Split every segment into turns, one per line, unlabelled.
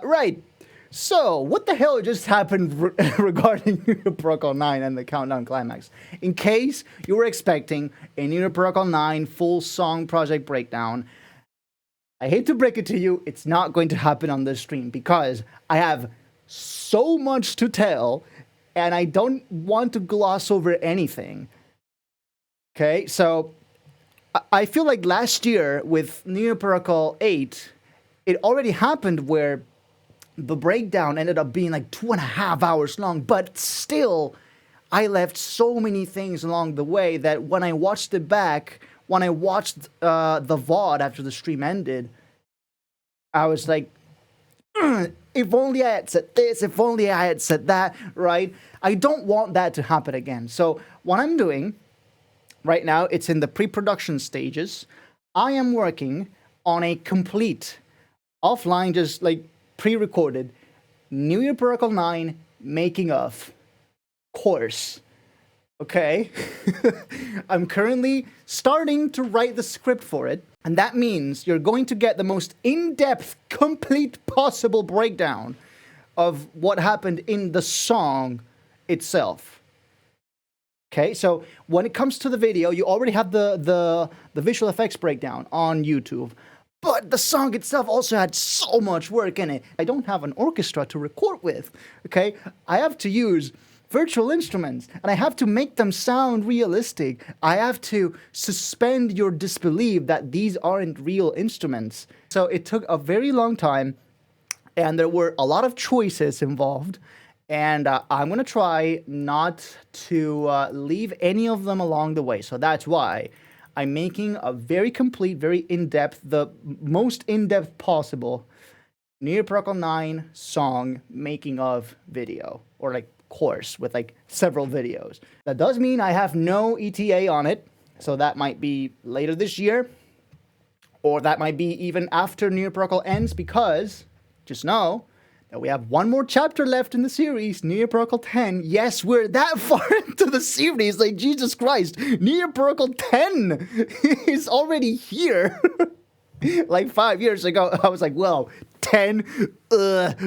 Right. So, what the hell just happened regarding Protocol 9 and the Countdown Climax? In case you were expecting a New Protocol 9 full song project breakdown, I hate to break it to you, it's not going to happen on this stream because I have so much to tell and I don't want to gloss over anything. Okay, so I feel like last year with New Protocol 8, it already happened where the breakdown ended up being like 2.5 hours long, but still, I left so many things along the way that when I watched it back, when I watched the VOD after the stream ended, I was like, if only I had said this, if only I had said that, right? I don't want that to happen again. So what I'm doing right now, it's in the pre-production stages. I am working on a complete, offline, just like pre-recorded New Year Protocol 9 making of course. Okay? I'm currently starting to write the script for it, and that means you're going to get the most in-depth, complete possible breakdown of what happened in the song itself. Okay, so when it comes to the video, you already have the visual effects breakdown on YouTube. But the song itself also had so much work in it. I don't have an orchestra to record with, okay? I have to use virtual instruments, and I have to make them sound realistic. I have to suspend your disbelief that these aren't real instruments. So it took a very long time, and there were a lot of choices involved. And I'm going to try not to leave any of them along the way. So that's why I'm making a very complete, very in-depth, the most in-depth possible New Year Protocol 9 song making of video, or like course with like several videos. That does mean I have no ETA on it, so that might be later this year, or that might be even after New Year Protocol ends, because just know that we have one more chapter left in the series, New Year Protocol 10. Yes, we're that far into the series, like Jesus Christ. New Year Protocol 10 is already here. Like 5 years ago, I was like, well, 10,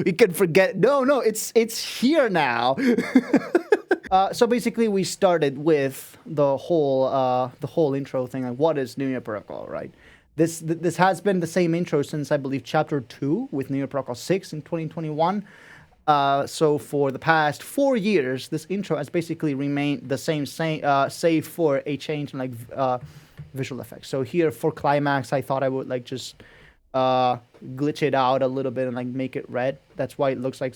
we can forget. No, it's here now. So basically, we started with the whole intro thing, like what is New Year Protocol, right? This has been the same intro since, I believe, Chapter 2 with New Year Protocol 6 in 2021. So for the past 4 years, this intro has basically remained the same, save for a change in like visual effects. So here for Climax, I thought I would like just glitch it out a little bit and like make it red. That's why it looks like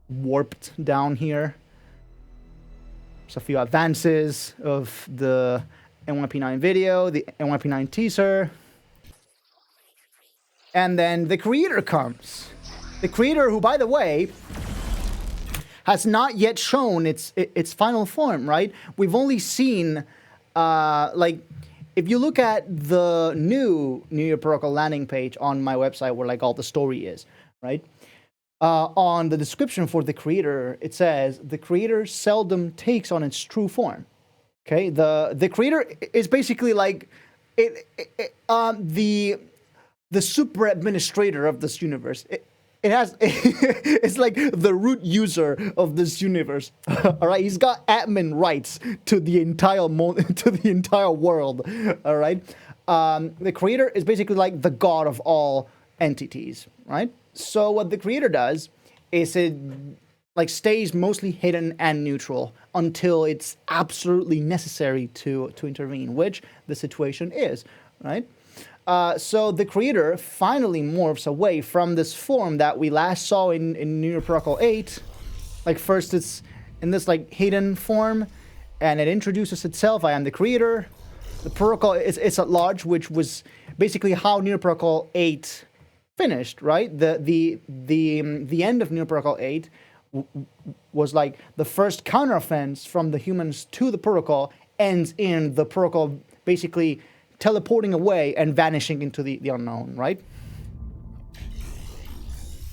warped down here. So a few advances of the NYP9 video, the NYP9 teaser. And then the creator comes. The creator, who, by the way, has not yet shown its final form, right? We've only seen, like, if you look at the New Year Protocol landing page on my website where, like, all the story is, right? On the description for the creator, it says, the creator seldom takes on its true form. Okay? The creator is basically, like, the super administrator of this universe. It's like the root user of this universe. All right, he's got admin rights to the entire world. All right, the creator is basically like the god of all entities. Right. So what the creator does is it like stays mostly hidden and neutral until it's absolutely necessary to intervene, which the situation is. Right. So the creator finally morphs away from this form that we last saw in New Year Protocol 8. Like first it's in this like hidden form, and it introduces itself. I am the creator. The protocol is at large, which was basically how New Year Protocol 8 finished, right? The end of New Year Protocol 8 was like the first counteroffense from the humans to the protocol ends in the protocol basically teleporting away and vanishing into the unknown, right?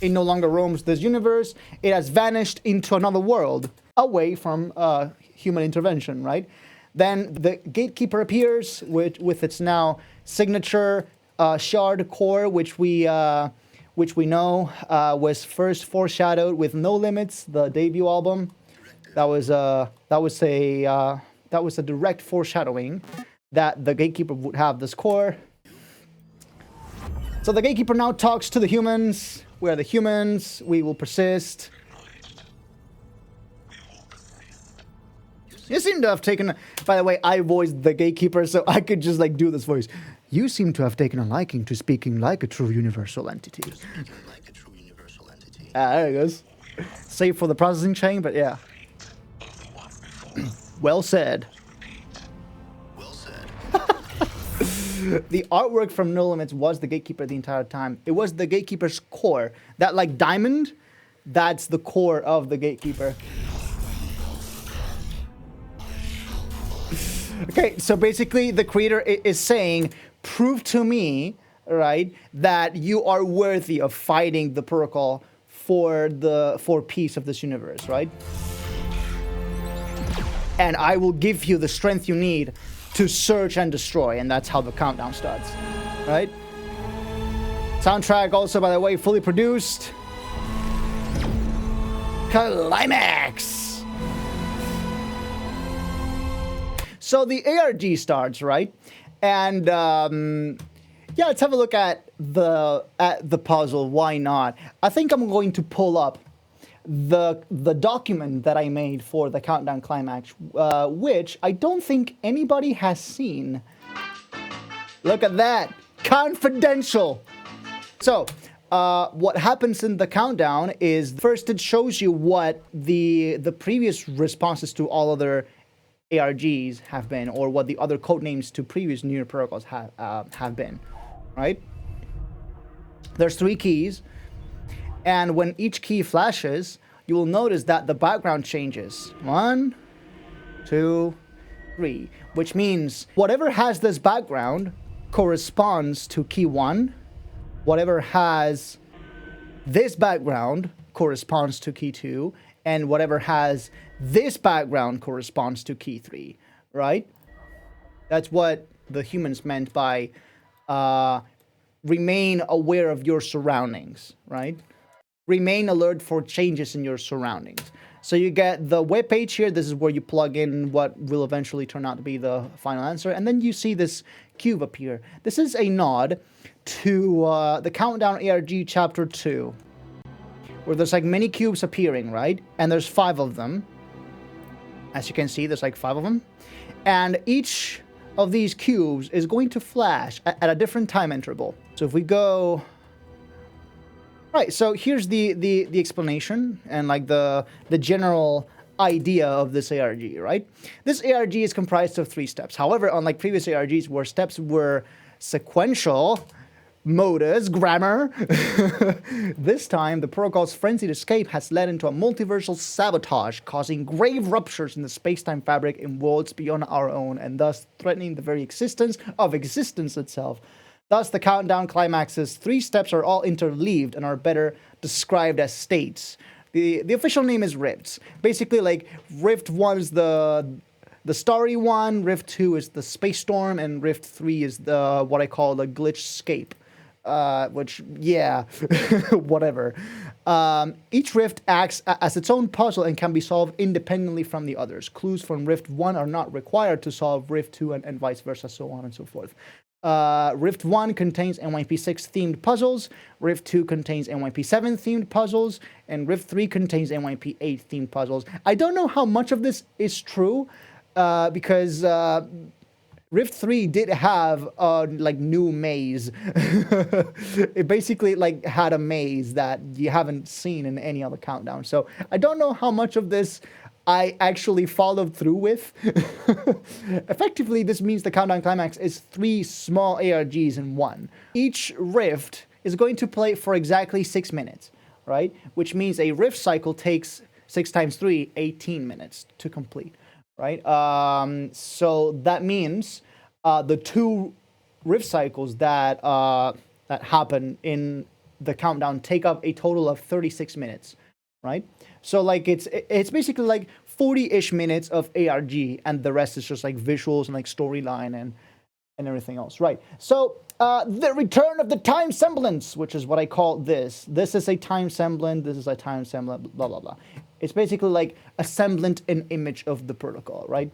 It no longer roams this universe. It has vanished into another world, away from human intervention, right? Then the gatekeeper appears with its now signature shard core, which we which we know was first foreshadowed with No Limits, the debut album. That was a direct foreshadowing that the Gatekeeper would have this core. So the Gatekeeper now talks to the humans. We are the humans. We will persist. You seem to have taken... By the way, I voiced the Gatekeeper, so I could just like do this voice. You seem to have taken a liking to speaking like a true universal entity. There it goes. Save for the processing chain, but yeah. Well said.
Well said.
The artwork from No Limits was the Gatekeeper the entire time. It was the Gatekeeper's core. That like diamond, that's the core of the Gatekeeper. Okay, so basically the creator is saying, prove to me, right, that you are worthy of fighting the protocol for peace of this universe, right? And I will give you the strength you need to search and destroy, and that's how the countdown starts, right? Soundtrack also, by the way, fully produced. CLIMAX! So the ARG starts, right? And yeah, let's have a look at the puzzle. Why not? I think I'm going to pull up the document that I made for the countdown climax, which I don't think anybody has seen. Look at that, confidential. So what happens in the countdown is first it shows you what the previous responses to all other ARGs have been, or what the other codenames to previous New Year protocols have been, right? There's 3 keys, and when each key flashes, you will notice that the background changes. 1, 2, 3, which means whatever has this background corresponds to key 1. Whatever has this background corresponds to key 2, and whatever has this background corresponds to key 3, right? That's what the humans meant by remain aware of your surroundings, right? Remain alert for changes in your surroundings. So you get the web page here. This is where you plug in what will eventually turn out to be the final answer. And then you see this cube appear. This is a nod to the Countdown ARG Chapter 2, where there's like many cubes appearing, right? And there's 5 of them. As you can see, there's like 5 of them. And each of these cubes is going to flash at a different time interval. So if we go... Right, so here's the explanation and like the general idea of this ARG, right? This ARG is comprised of 3 steps. However, unlike previous ARGs where steps were sequential, modus, grammar, this time the protocol's frenzied escape has led into a multiversal sabotage, causing grave ruptures in the space-time fabric in worlds beyond our own, and thus threatening the very existence of existence itself. Thus, the countdown climax's 3 steps are all interleaved and are better described as states. The official name is rifts. Basically, like, Rift 1 is the starry one, Rift 2 is the space storm, and Rift 3 is the what I call the glitchscape. Which, yeah, whatever. Each rift acts as its own puzzle and can be solved independently from the others. Clues from Rift 1 are not required to solve Rift 2 and vice versa, so on and so forth. Rift 1 contains NYP6 themed puzzles, Rift 2 contains NYP7 themed puzzles, and Rift 3 contains NYP8 themed puzzles. I don't know how much of this is true, because Rift 3 did have like new maze. It basically like had a maze that you haven't seen in any other countdown. So I don't know how much of this I actually followed through with. Effectively, this means the countdown climax is 3 small ARGs in one. Each rift is going to play for exactly 6 minutes, right? Which means a rift cycle takes 6 times 3, 18 minutes to complete, right? So that means the 2 rift cycles that that happen in the countdown take up a total of 36 minutes, right? So like it's basically like 40-ish minutes of ARG, and the rest is just like visuals and like storyline and everything else, right? So The return of the time semblance, which is what I call this. This is a time semblant, this is a time semblant, blah, blah, blah. It's basically like a semblant and image of the protocol, right?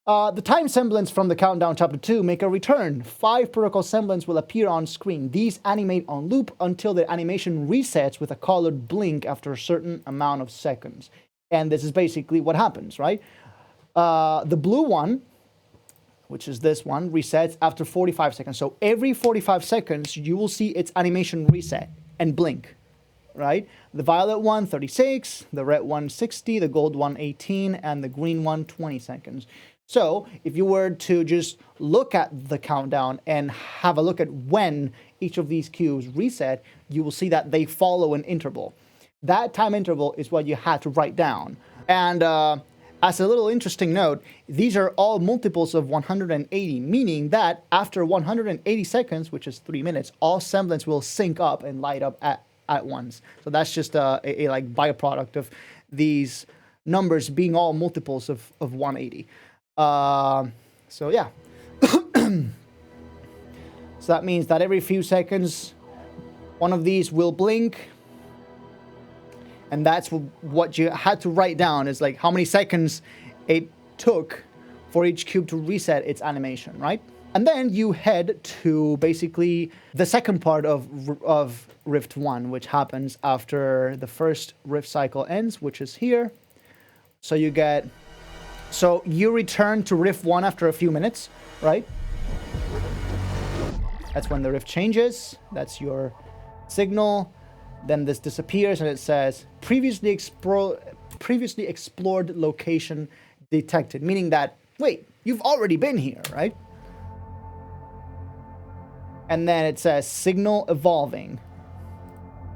The time semblants from the Countdown Chapter 2 make a return. 5 protocol semblants will appear on screen. These animate on loop until the animation resets with a colored blink after a certain amount of seconds. And this is basically what happens, right? The blue one, which is this one, resets after 45 seconds. So every 45 seconds, you will see its animation reset and blink, right? The violet one, 36, the red one, 60, the gold one, 18, and the green one, 20 seconds. So if you were to just look at the countdown and have a look at when each of these cues reset, you will see that they follow an interval. That time interval is what you had to write down. And as a little interesting note, these are all multiples of 180, meaning that after 180 seconds, which is 3 minutes, all semblants will sync up and light up at once. So that's just a like byproduct of these numbers being all multiples of 180. So yeah. So that means that every few seconds, one of these will blink. And that's what you had to write down, is like how many seconds it took for each cube to reset its animation, right? And then you head to basically the second part of Rift 1, which happens after the first Rift cycle ends, which is here. So you return to Rift 1 after a few minutes, right? That's when the Rift changes. That's your signal. Then this disappears and it says previously explored location detected, meaning that, wait, you've already been here, right? And then it says signal evolving,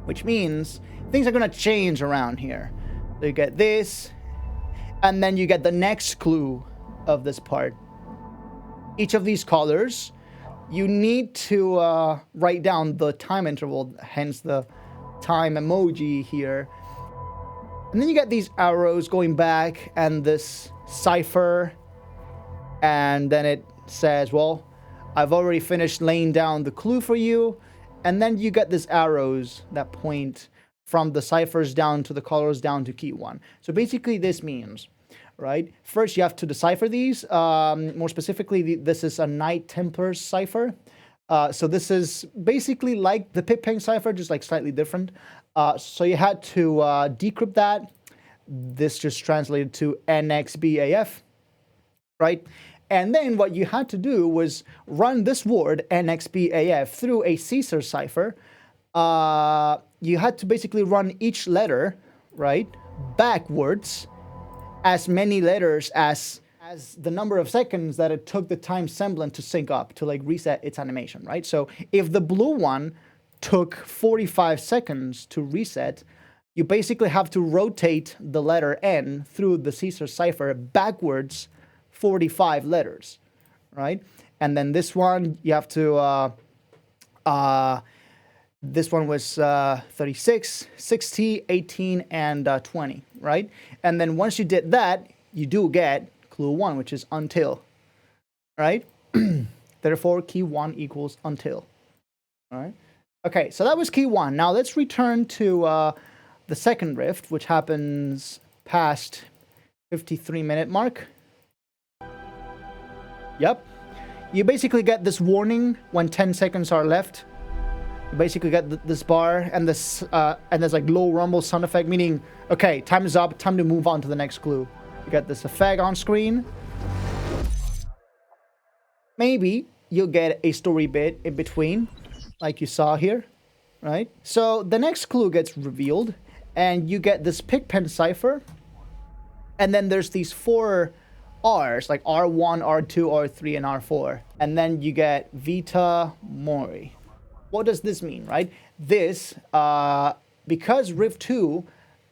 which means things are going to change around here. So you get this, and then you get the next clue of this part. Each of these colors, you need to write down the time interval, hence the time emoji here. And then you get these arrows going back and this cipher, and then it says, well, I've already finished laying down the clue for you. And then you get these arrows that point from the ciphers down to the colors down to key 1. So basically this means, right, first you have to decipher these. More specifically, this is a Knight Templar's cipher. So this is basically like the Pip-Peng cipher, just like slightly different. So you had to decrypt that. This just translated to NXBAF, right? And then what you had to do was run this word, NXBAF, through a Caesar cipher. You had to basically run each letter, right, backwards, as many letters as the number of seconds that it took the time semblant to sync up, to like reset its animation, right? So if the blue one took 45 seconds to reset, you basically have to rotate the letter N through the Caesar cipher backwards 45 letters, right? And then this one, you have to, this one was 36, 60, 18, and 20, right? And then once you did that, you do get clue 1, which is until, right? Therefore, key 1 equals until, all right? Okay, so that was key 1. Now let's return to the second rift, which happens past 53-minute mark. Yep. You basically get this warning when 10 seconds are left. You basically get this bar and this and there's like low rumble sound effect, meaning, okay, time is up, time to move on to the next clue. You get this effect on screen. Maybe you'll get a story bit in between, like you saw here, right? So the next clue gets revealed, and you get this Pip-Pen cipher, and then there's these 4 R's, like R1, R2, R3, and R4. And then you get Vita Mori. What does this mean, right? This, because Rift 2,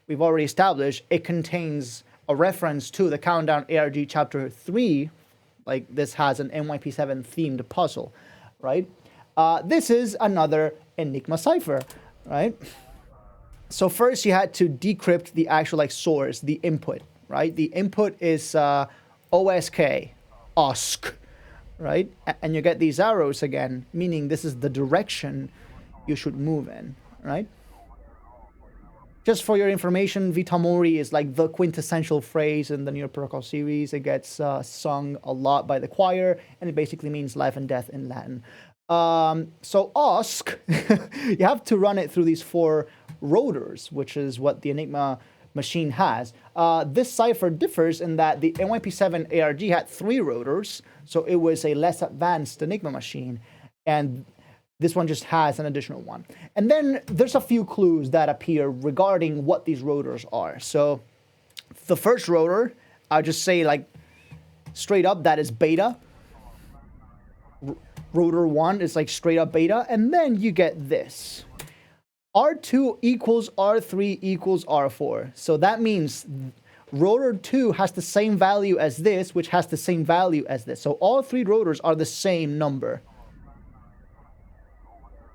we've already established, it contains a reference to the Countdown ARG Chapter 3, like this has an NYP7 themed puzzle, right? This is another Enigma cipher, right? So first you had to decrypt the actual like source, the input, right? The input is OSK, OSK, right? And you get these arrows again, meaning this is the direction you should move in, right? Just for your information, Vita Mori is like the quintessential phrase in the Neo Protocol series. It gets sung a lot by the choir, and it basically means life and death in Latin. So OSC, you have to run it through these 4 rotors, which is what the Enigma machine has. This cipher differs in that the NYP7 ARG had 3 rotors, so it was a less advanced Enigma machine, and this one just has an additional one. And then there's a few clues that appear regarding what these rotors are. So the first rotor, I'll just say like straight up, that is beta. Rotor 1 is like straight up beta. And then you get this. R2 equals R3 equals R4. So that means rotor 2 has the same value as this, which has the same value as this. So all 3 rotors are the same number.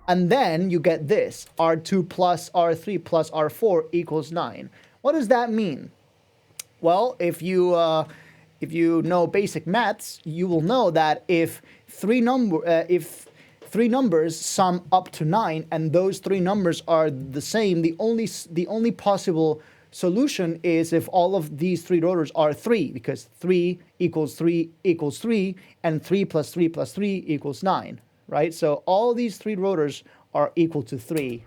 And then you get this, R2 plus R3 plus R4 equals 9. What does that mean? Well, if you know basic maths, you will know that if three numbers sum up to 9 and those 3 numbers are the same, the only possible solution is if all of these 3 rotors are 3, because 3 equals 3 equals 3, and 3 plus 3 plus 3 equals 9. Right? So all these 3 rotors are equal to 3.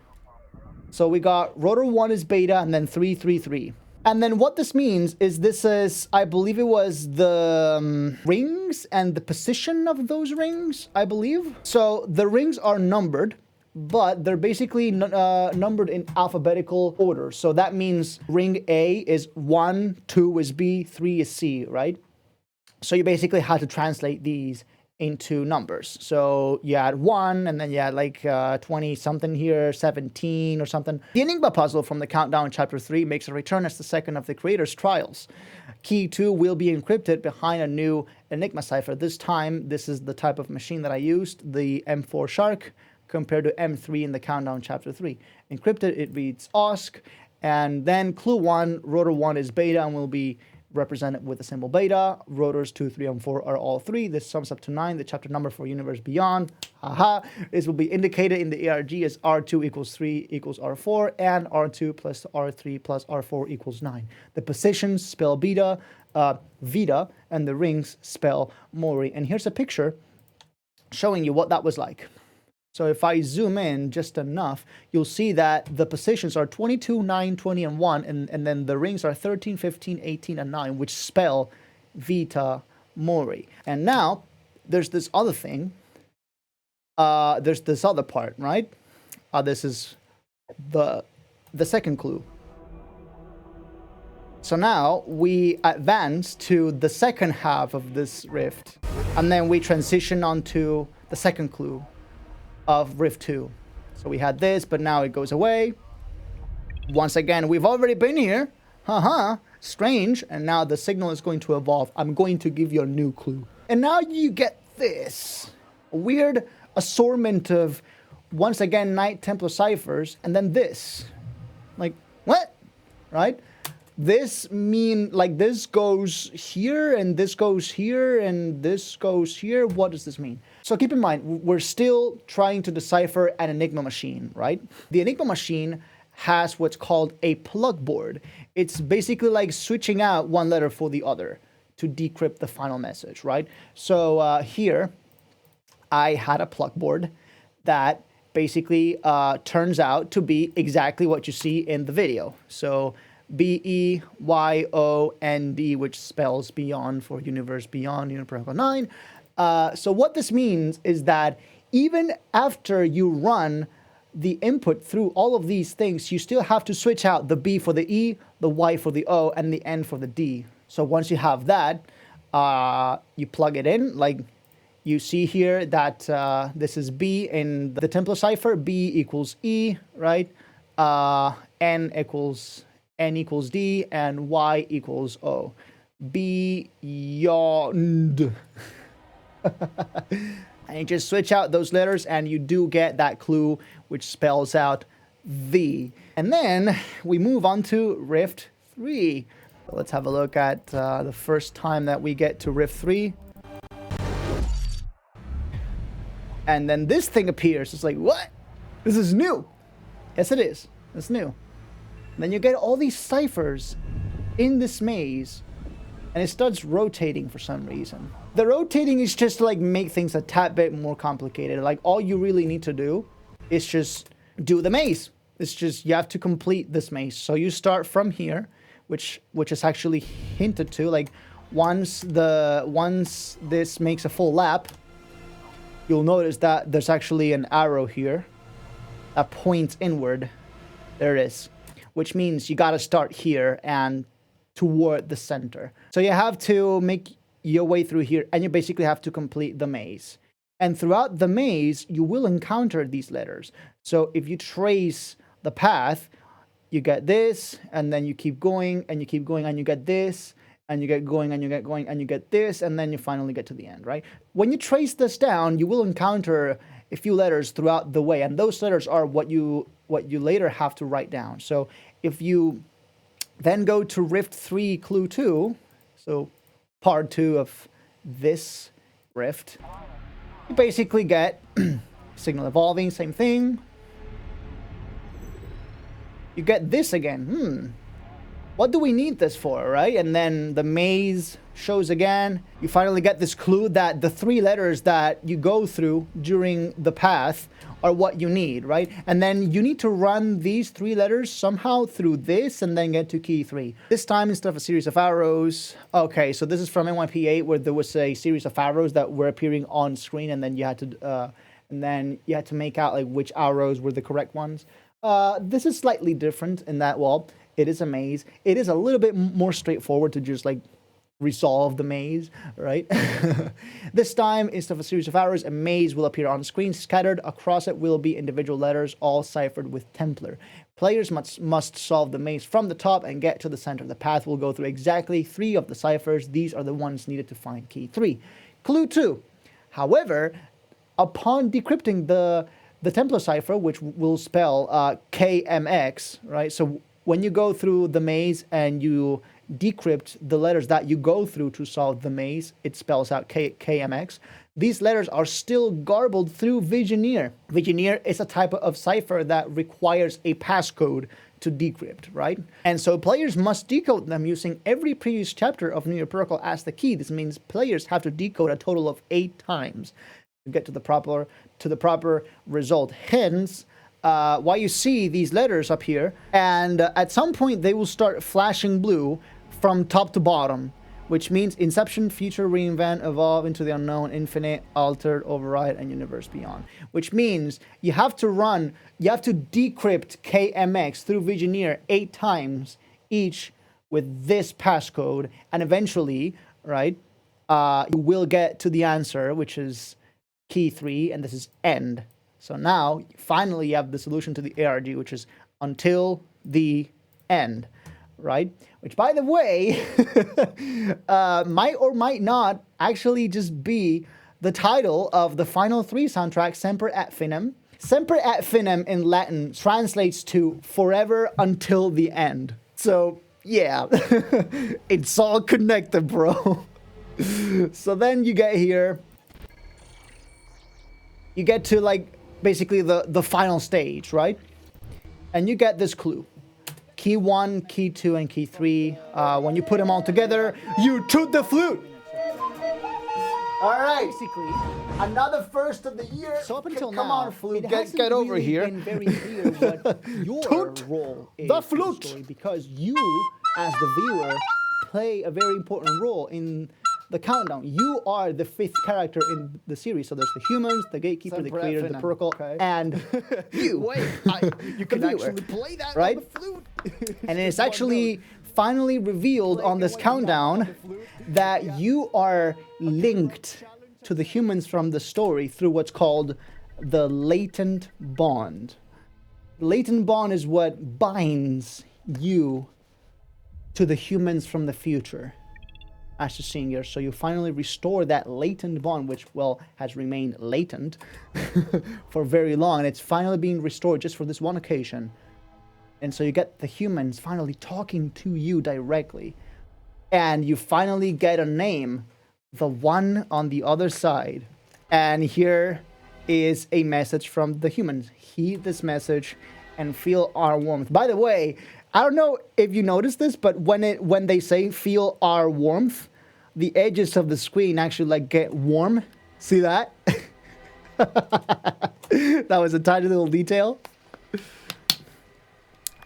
So we got rotor 1 is beta, and then 3, 3, 3. And then what this means is this is, I believe it was the rings and the position of those rings, I believe. So the rings are numbered, but they're basically numbered in alphabetical order. So that means ring A is 1, 2 is B, 3 is C, right? So you basically had to translate these into numbers. So you had 1, and then you had like 20 something here, 17 or something. The Enigma puzzle from the Countdown Chapter 3 makes a return as the second of the creator's trials. Key 2 will be encrypted behind a new Enigma cipher. This time, this is the type of machine that I used, the M4 Shark, compared to M3 in the Countdown Chapter 3. Encrypted, it reads OSC, and then clue 1, rotor 1 is beta and will be represented with the symbol beta. Rotors 2, 3, and 4 are all 3. This sums up to 9, the chapter number for Universe Beyond. Haha. This will be indicated in the ARG as R2 equals 3 equals R4, and R2 plus R3 plus R4 equals 9. The positions spell beta, Vita, and the rings spell Mori. And here's a picture showing you what that was like. So if I zoom in just enough, you'll see that the positions are 22, 9, 20, and 1, and then the rings are 13, 15, 18, and 9, which spell Vita Mori. And now, there's this other thing. There's this other part, right? This is the second clue. So now, we advance to the second half of this rift, and then we transition onto the second clue of Rift 2. So we had this, but now it goes away. Once again, we've already been here. Haha, strange. And now the signal is going to evolve. I'm going to give you a new clue. And now you get this weird assortment of, once again, Knight Templar ciphers, and then this. Like, what? Right? This this goes here, and this goes here, and this goes here. What does this mean? So keep in mind, we're still trying to decipher an Enigma machine, right? The Enigma machine has what's called a plug board. It's basically like switching out one letter for the other to decrypt the final message, right? So here, I had a plug board that basically turns out to be exactly what you see in the video. So BEYOND, which spells beyond for Universe Beyond, Universe Protocol 9. So what this means is that even after you run the input through all of these things, you still have to switch out the B for the E, the Y for the O, and the N for the D. So once you have that, you plug it in. Like you see here that this is B in the Templar cipher. B equals E, right? N equals D, and Y equals O. Beyond. And you just switch out those letters and you do get that clue which spells out V. And then we move on to Rift 3. So let's have a look at the first time that we get to Rift 3. And then this thing appears. It's like, what? This is new. Yes, it is. It's new. And then you get all these ciphers in this maze, and it starts rotating for some reason. The rotating is just to like make things a tad bit more complicated. Like all you really need to do is just do the maze. It's just you have to complete this maze. So you start from here, which is actually hinted to. Like once this makes a full lap, you'll notice that there's actually an arrow here that points inward. There it is, which means you got to start here and toward the center. So you have to make your way through here, and you basically have to complete the maze. And throughout the maze, you will encounter these letters. So if you trace the path, you get this, and then you keep going, and you keep going, and you get this, and you get going, and you get going, and you get this, and then you finally get to the end, right? When you trace this down, you will encounter a few letters throughout the way, and those letters are what you later have to write down. So if you then go to Rift 3 Clue 2, so part 2 of this rift, you basically get signal evolving, same thing. You get this again. What do we need this for, right? And then the maze shows again. You finally get this clue that the 3 letters that you go through during the path are what you need, right? And then you need to run these 3 letters somehow through this and then get to key 3. This time, instead of a series of arrows, okay, so this is from NYP8 where there was a series of arrows that were appearing on screen, and then you had to make out like which arrows were the correct ones. This is slightly different in that, well, it is a maze. It is a little bit more straightforward to just like resolve the maze, right? This time, instead of a series of arrows, a maze will appear on screen. Scattered across it will be individual letters, all ciphered with Templar. Players must solve the maze from the top and get to the center. The path will go through exactly 3 of the ciphers. These are the ones needed to find key 3. Clue 2. However, upon decrypting the Templar cipher, which will spell KMX, right? So when you go through the maze and you decrypt the letters that you go through to solve the maze, it spells out KMX. These letters are still garbled through Visioneer. Visioneer is a type of cipher that requires a passcode to decrypt, right? And so players must decode them using every previous chapter of New York Protocol as the key. This means players have to decode a total of 8 times to get to the proper result. Hence, why you see these letters up here, and at some point they will start flashing blue from top to bottom, which means Inception, Future, Reinvent, Evolve, Into the Unknown, Infinite, Altered, Override, and Universe Beyond. Which means you have to decrypt KMX through Visioneer 8 times each with this passcode, and eventually, right, you will get to the answer, which is key 3, and this is end. So now, finally, you have the solution to the ARG, which is until the end, right? Which, by the way, might or might not actually just be the title of the Final 3 soundtrack, Semper et Finem. Semper et Finem in Latin translates to forever until the end. So, yeah, it's all connected, bro. So then you get here. You get to, like, basically the final stage, right? And you get this clue. Key 1, key 2, and key 3. When you put them all together, you toot the flute! Alright, basically, another first of the year. So up until now, come on, flute, get over really here. Been very clear what your role is the flute. In the story, because you, as the viewer, play a very important role in the countdown. You are the 5th character in the series. So there's the humans, the gatekeeper, the creator, the protocol, and you.
Wait, you can actually play that
right?
on the flute.
And it's actually finally revealed on this countdown that you are linked to the humans from the story through what's called the latent bond. The latent bond is what binds you to the humans from the future as a senior. So you finally restore that latent bond, which, well, has remained latent for very long. And it's finally being restored just for this one occasion. And so you get the humans finally talking to you directly. And you finally get a name, the one on the other side. And here is a message from the humans. Heed this message and feel our warmth. By the way, I don't know if you noticed this, but when they say feel our warmth, the edges of the screen actually like get warm. See that? That was a tiny little detail.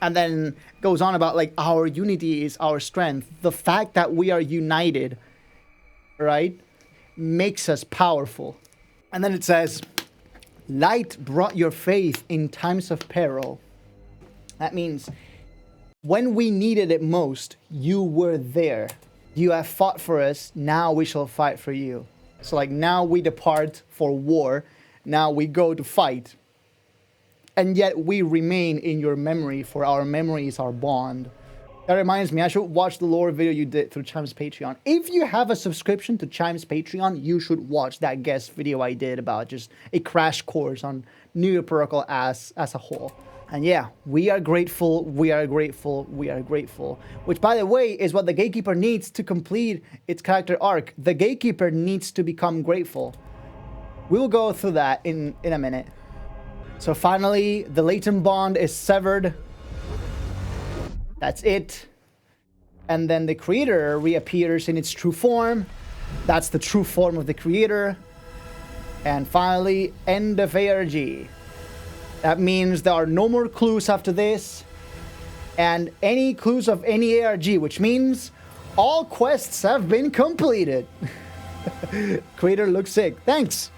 And then goes on about like our unity is our strength. The fact that we are united, right, makes us powerful. And then it says, light brought your faith in times of peril. That means when we needed it most, you were there. You have fought for us, now we shall fight for you. So like now we depart for war, now we go to fight. And yet we remain in your memory, for our memory is our bond. That reminds me, I should watch the lore video you did through Chime's Patreon. If you have a subscription to Chime's Patreon, you should watch that guest video I did about just a crash course on New Year Protocol as a whole. And yeah, we are grateful, we are grateful, we are grateful. Which, by the way, is what the Gatekeeper needs to complete its character arc. The Gatekeeper needs to become grateful. We'll go through that in a minute. So finally, the latent bond is severed. That's it. And then the Creator reappears in its true form. That's the true form of the Creator. And finally, end of ARG. That means there are no more clues after this. And any clues of any ARG, which means all quests have been completed. Creator looks sick. Thanks.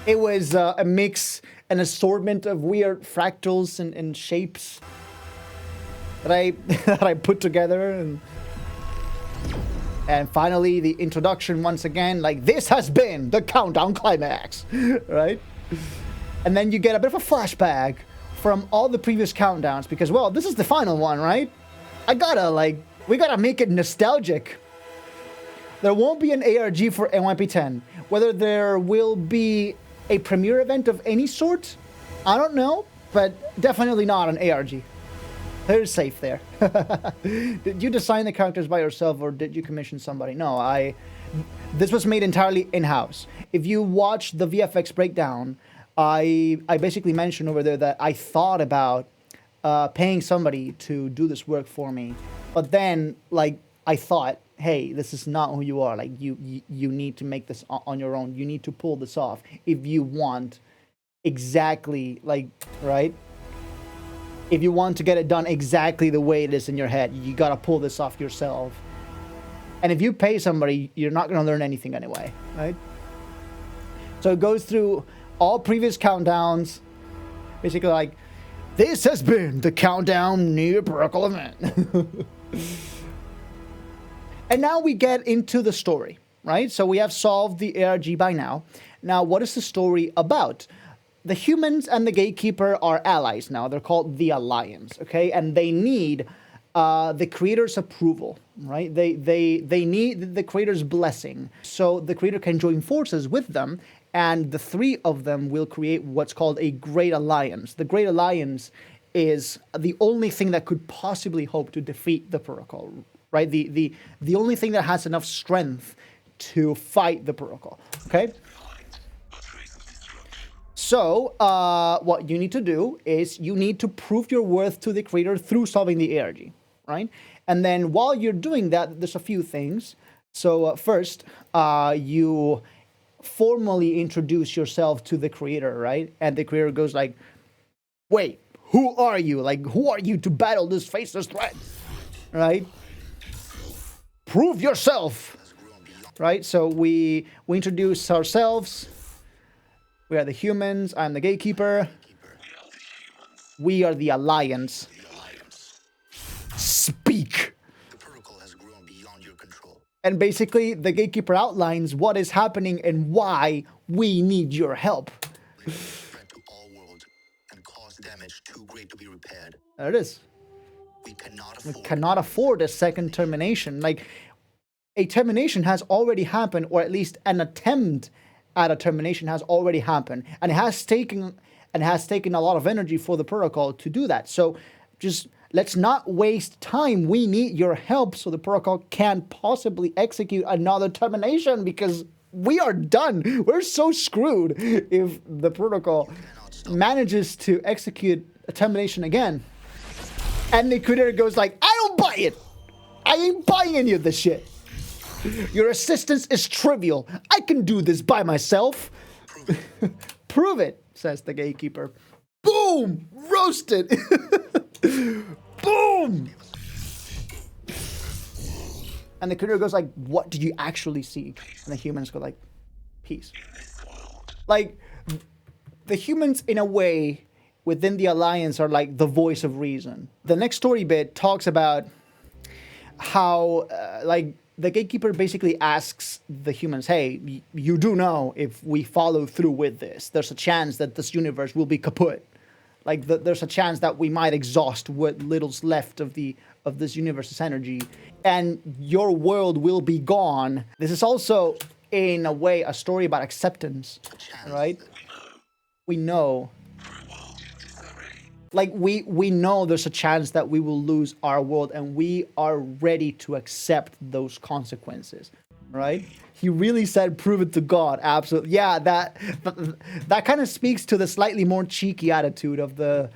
It was a mix, an assortment of weird fractals and shapes that I put together. And finally, the introduction once again, like, this has been the countdown climax, right? And then you get a bit of a flashback from all the previous countdowns because, well, this is the final one, right? We gotta make it nostalgic. There won't be an ARG for NYP10. Whether there will be a premiere event of any sort, I don't know, but definitely not an ARG. They're safe there. Did you design the characters by yourself or did you commission somebody? No, this was made entirely in-house. If you watch the VFX breakdown, I basically mentioned over there that I thought about paying somebody to do this work for me. But then, like, I thought, hey, this is not who you are. Like, you need to make this on your own. You need to pull this off if you want exactly, like, right? If you want to get it done exactly the way it is in your head, you gotta pull this off yourself. And if you pay somebody, you're not gonna learn anything anyway, right? So it goes through all previous countdowns, basically like, this has been the countdown New Year Protocol event. And now we get into the story, right? So we have solved the ARG by now. Now, what is the story about? The humans and the Gatekeeper are allies now. They're called the Alliance, okay? And they need the Creator's approval, right? They need the Creator's blessing. So the Creator can join forces with them, and the three of them will create what's called a Great Alliance. The Great Alliance is the only thing that could possibly hope to defeat the Protocol, right? The only thing that has enough strength to fight the Protocol, okay? So, what you need to do is you need to prove your worth to the Creator through solving the ARG, right? And then while you're doing that, there's a few things. So first, you formally introduce yourself to the Creator, right? And the Creator goes like, wait, who are you? Like, who are you to battle this faceless threat, right? Prove yourself, right? So we introduce ourselves. We are the humans. I'm the Gatekeeper. We are the Alliance. Speak.
The protocol has grown beyond your control.
And basically, the Gatekeeper outlines what is happening and why we need your help.
They will spread to all worlds and cause damage too great to be repaired.
There it is.
We
We cannot afford a second termination. Like, a termination has already happened, or at least an attempt at a termination has already happened, and it has taken a lot of energy for the protocol to do that. So just let's not waste time. We need your help so the protocol can't possibly execute another termination, because we are done. We're so screwed if the protocol manages to execute a termination again. And the creator goes like, I don't buy it. I ain't buying any of this shit. Your assistance is trivial. I can do this by myself. Prove it, says the gatekeeper. Boom! Roasted. Boom! And the creator goes like, what did you actually see? And the humans go like, peace. Like, the humans in a way within the Alliance are like the voice of reason. The next story bit talks about how, like, the gatekeeper basically asks the humans, hey, you do know if we follow through with this, there's a chance that this universe will be kaput. Like, there's a chance that we might exhaust what little's left of this universe's energy, and your world will be gone. This is also, in a way, a story about acceptance, right? We know. Like, we know there's a chance that we will lose our world, and we are ready to accept those consequences, right? He really said, prove it to God. Absolutely. Yeah, that kind of speaks to the slightly more cheeky attitude of the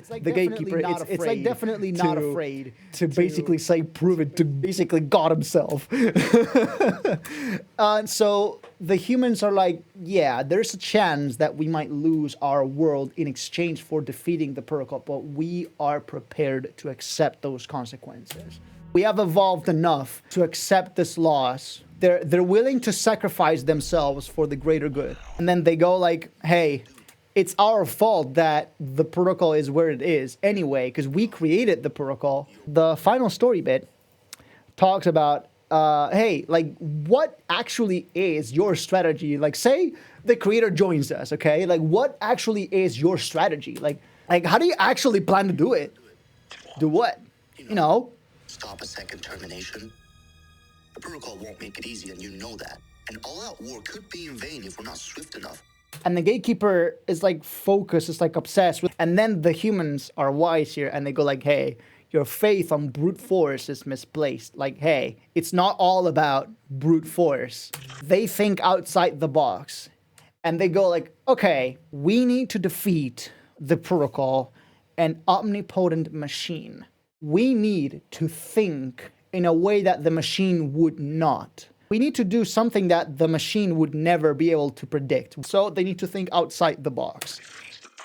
gatekeeper. It's like definitely not afraid to basically say, prove it to basically God himself. So the humans are like, yeah, there's a chance that we might lose our world in exchange for defeating the protocol, but we are prepared to accept those consequences. We have evolved enough to accept this loss. They're willing to sacrifice themselves for the greater good. And then they go like, hey, it's our fault that the protocol is where it is anyway, because we created the protocol. The final story bit talks about, hey, like, what actually is your strategy? Like, say the creator joins us, okay? Like, what actually is your strategy? Like how do you actually plan to do it? Do what? You know?
Stop a second termination. The protocol won't make it easy, and you know that. And all-out war could be in vain if we're not swift enough.
And the gatekeeper is like focused, is like obsessed with, and then the humans are wise here, and they go like, hey, your faith on brute force is misplaced. Like, hey, it's not all about brute force. They think outside the box, and they go like, okay, we need to defeat the protocol, an omnipotent machine. We need to think in a way that the machine would not. We need to do something that the machine would never be able to predict. So they need to think outside the box.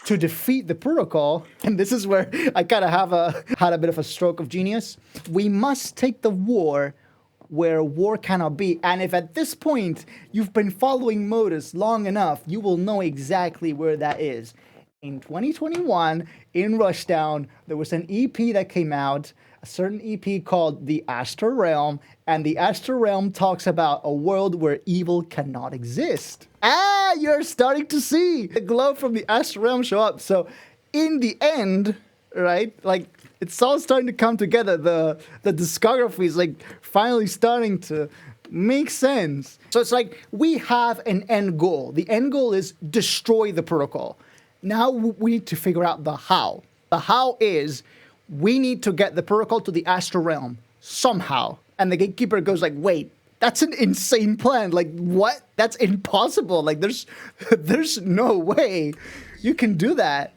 To defeat the protocol, and this is where I kind of had a bit of a stroke of genius, we must take the war where war cannot be. And if at this point you've been following Modus long enough, you will know exactly where that is. In 2021, in Rushdown, there was an EP that came out, a certain EP called The Astral Realm, and The Astral Realm talks about a world where evil cannot exist. Ah, you're starting to see the glow from the Astral Realm show up. So, in the end, right, like, it's all starting to come together. The discography is, like, finally starting to make sense. So it's like, we have an end goal. The end goal is destroy the protocol. Now we need to figure out the how. The how is, we need to get the protocol to the Astral Realm somehow. And the gatekeeper goes like, wait, that's an insane plan. Like, what? That's impossible. Like, there's no way you can do that.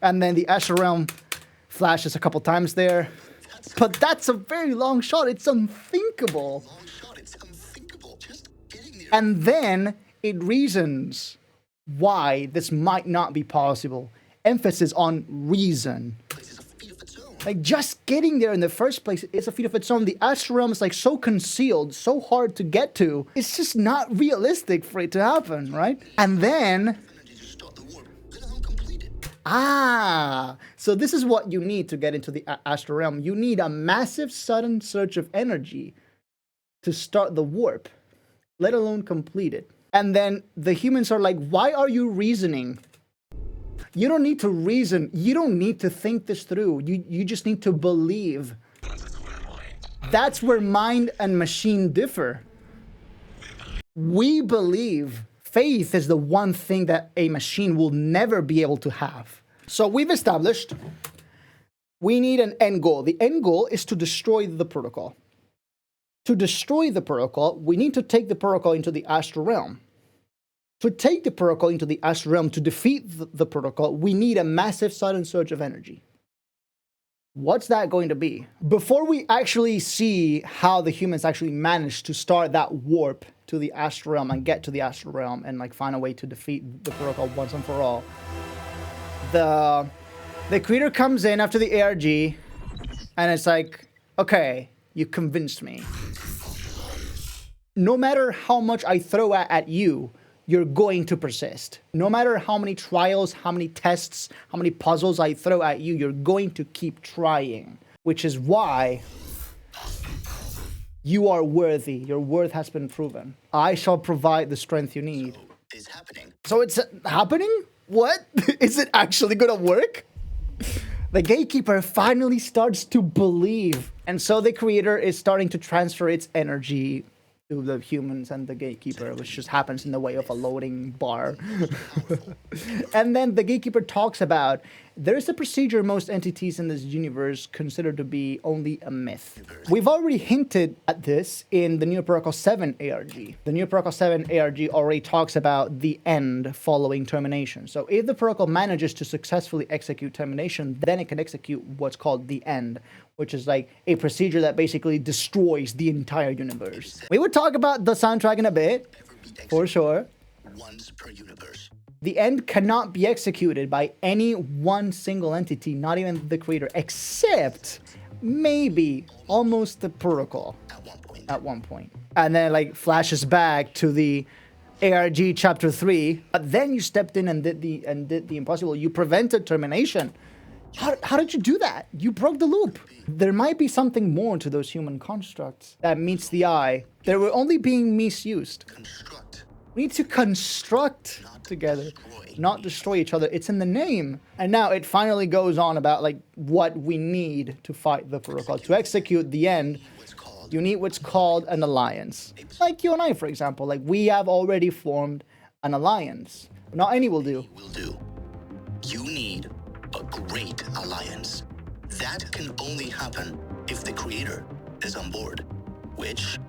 And then the Astral Realm flashes a couple times there. But that's a very long shot. It's unthinkable.
Long shot, it's unthinkable. Just getting there.
And then it reasons why this might not be possible. Emphasis on reason.
Place is a feat of its own.
Like, just getting there in the first place is a feat of its own. The Astral Realm is like so concealed, so hard to get to. It's just not realistic for it to happen, right? And then,
Energy to start the warp, let alone complete it.
so this is what you need to get into the Astral Realm. You need a massive sudden surge of energy to start the warp, let alone complete it. And then the humans are like, why are you reasoning? You don't need to reason. You don't need to think this through. You just need to believe. That's where mind and machine differ. We believe. Faith is the one thing that a machine will never be able to have. So we've established we need an end goal. The end goal is to destroy the protocol. To destroy the protocol, we need to take the protocol into the astral realm. To take the protocol into the astral realm, to defeat the protocol, we need a massive sudden surge of energy. What's that going to be? Before we actually see how the humans actually managed to start that warp to the astral realm and get to the astral realm and like find a way to defeat the protocol once and for all, the creator comes in after the ARG and it's like, okay, you convinced me. No matter how much I throw at you, you're going to persist. No matter how many trials, how many tests, how many puzzles I throw at you, you're going to keep trying. Which is why you are worthy. Your worth has been proven. I shall provide the strength you need.
So, it's happening.
So it's happening? What? Is it actually gonna work? The gatekeeper finally starts to believe. And so the creator is starting to transfer its energy to the humans and the gatekeeper, which just happens in the way of a loading bar. And then the gatekeeper talks about, there is a procedure most entities in this universe consider to be only a myth. We've already hinted at this in the New Protocol 7 ARG. The New Protocol 7 ARG already talks about the end following termination. So if the protocol manages to successfully execute termination, then it can execute what's called the end, which is like a procedure that basically destroys the entire universe. We would talk about the soundtrack in a bit, for sure.
Once per universe.
The end cannot be executed by any one single entity, not even the creator, except maybe almost the protocol at one point. And then like flashes back to the ARG chapter 3. But then you stepped in and did the impossible. You prevented termination. How did you do that? You broke the loop. There might be something more to those human constructs that meets the eye. They were only being misused.
Construct.
We need to construct together, not destroy each other. It's in the name. And now it finally goes on about like what we need to fight the protocol. To execute the end, you need what's called an alliance. Like you and I, for example. Like we have already formed an alliance. Not any will do.
Will do. You need a great alliance. That can only happen if the creator is on board, which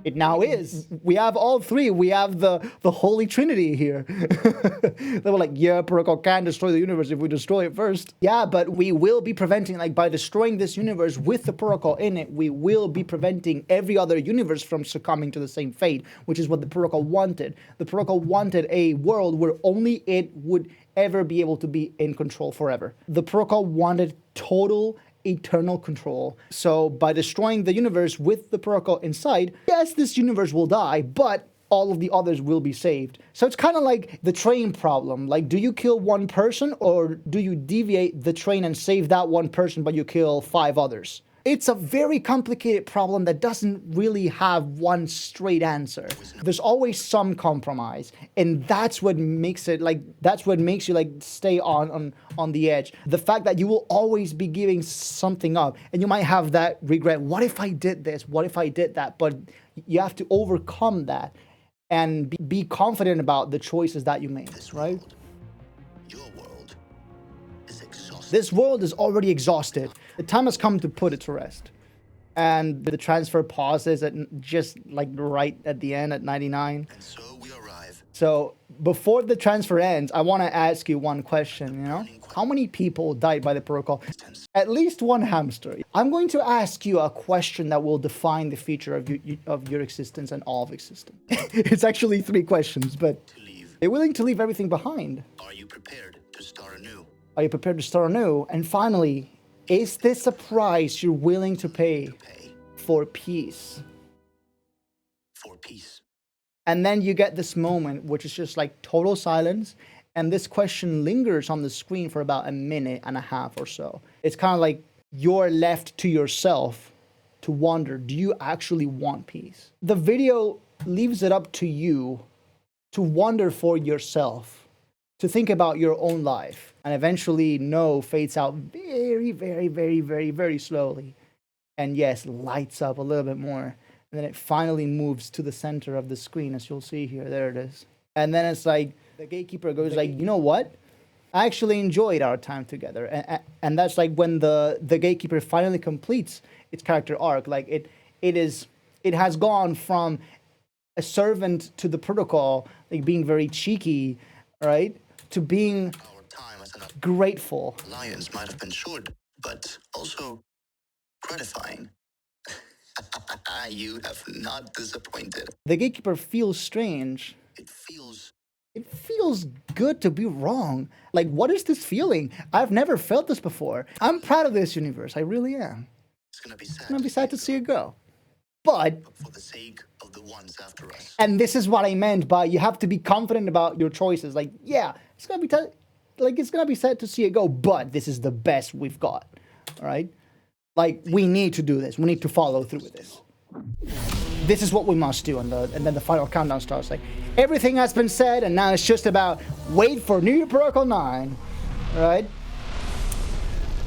it now is. We have all three. We have the Holy Trinity here. They were like, yeah, protocol can destroy the universe if we destroy it first. Yeah, but we will be preventing, like by destroying this universe with the protocol in it, we will be preventing every other universe from succumbing to the same fate, which is what the protocol wanted. The protocol wanted a world where only it would ever be able to be in control forever. The protocol wanted total eternal control. So by destroying the universe with the protocol inside, yes, this universe will die, but all of the others will be saved. So it's kind of like the train problem. Like, do you kill one person or do you deviate the train and save that one person, but you kill 5 others? It's a very complicated problem that doesn't really have one straight answer. There's always some compromise, and that's what makes it like, that's what makes you like stay on the edge. The fact that you will always be giving something up, and you might have that regret. What if I did this? What if I did that? But you have to overcome that and be confident about the choices that you make, right?
your world is exhausted.
This world is already exhausted. The time has come to put it to rest. And the transfer pauses at just like right at the end at 99.
And so we arrive.
So before the transfer ends, I want to ask you one question, you know? How many people died by the protocol? At least one hamster. I'm going to ask you a question that will define the future of your existence and all of existence. It's actually 3 questions, but
To leave.
they're willing to leave everything behind.
Are you prepared to start anew?
Are you prepared to start anew? And finally, is this a price you're willing to pay
Pay
for peace?
for peace.
And then you get this moment, which is just like total silence. And this question lingers on the screen for about a minute and a half or so. It's kind of like you're left to yourself to wonder, do you actually want peace? The video leaves it up to you to wonder for yourself, to think about your own life. And eventually, no fades out very, very, very, very, very slowly. And yes, lights up a little bit more. And then it finally moves to the center of the screen, as you'll see here. There it is. And then it's like, the gatekeeper goes like, you know what? I actually enjoyed our time together. And that's like when the gatekeeper finally completes its character arc. Like it is It has gone from a servant to the protocol, like being very cheeky, right, to being
Our time as an
grateful.
alliance might have been short, but also gratifying. You have not disappointed.
The gatekeeper feels strange.
It feels
It feels good to be wrong. Like, what is this feeling? I've never felt this before. I'm proud of this universe. I really am.
it's gonna be sad.
It's gonna be sad to see it go. But,
For the sake of the ones after us.
and this is what I meant by you have to be confident about your choices. Like, yeah, it's gonna be it's gonna be sad to see it go, but this is the best we've got. All right? Like, we need to do this. We need to follow through with this. This is what we must do. And then the final countdown starts. Like, everything has been said, and now it's just about wait for New Protocol 9. All right?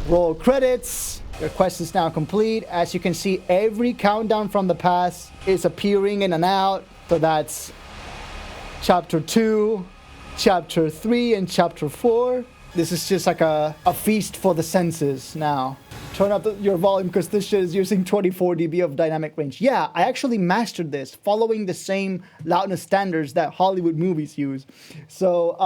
Roll credits. Your quest is now complete. As you can see, every countdown from the past is appearing in and out. So that's Chapter 2, Chapter 3, and Chapter 4. This is just like a feast for the senses now. Turn up your volume because this shit is using 24 dB of dynamic range. Yeah, I actually mastered this following the same loudness standards that Hollywood movies use. So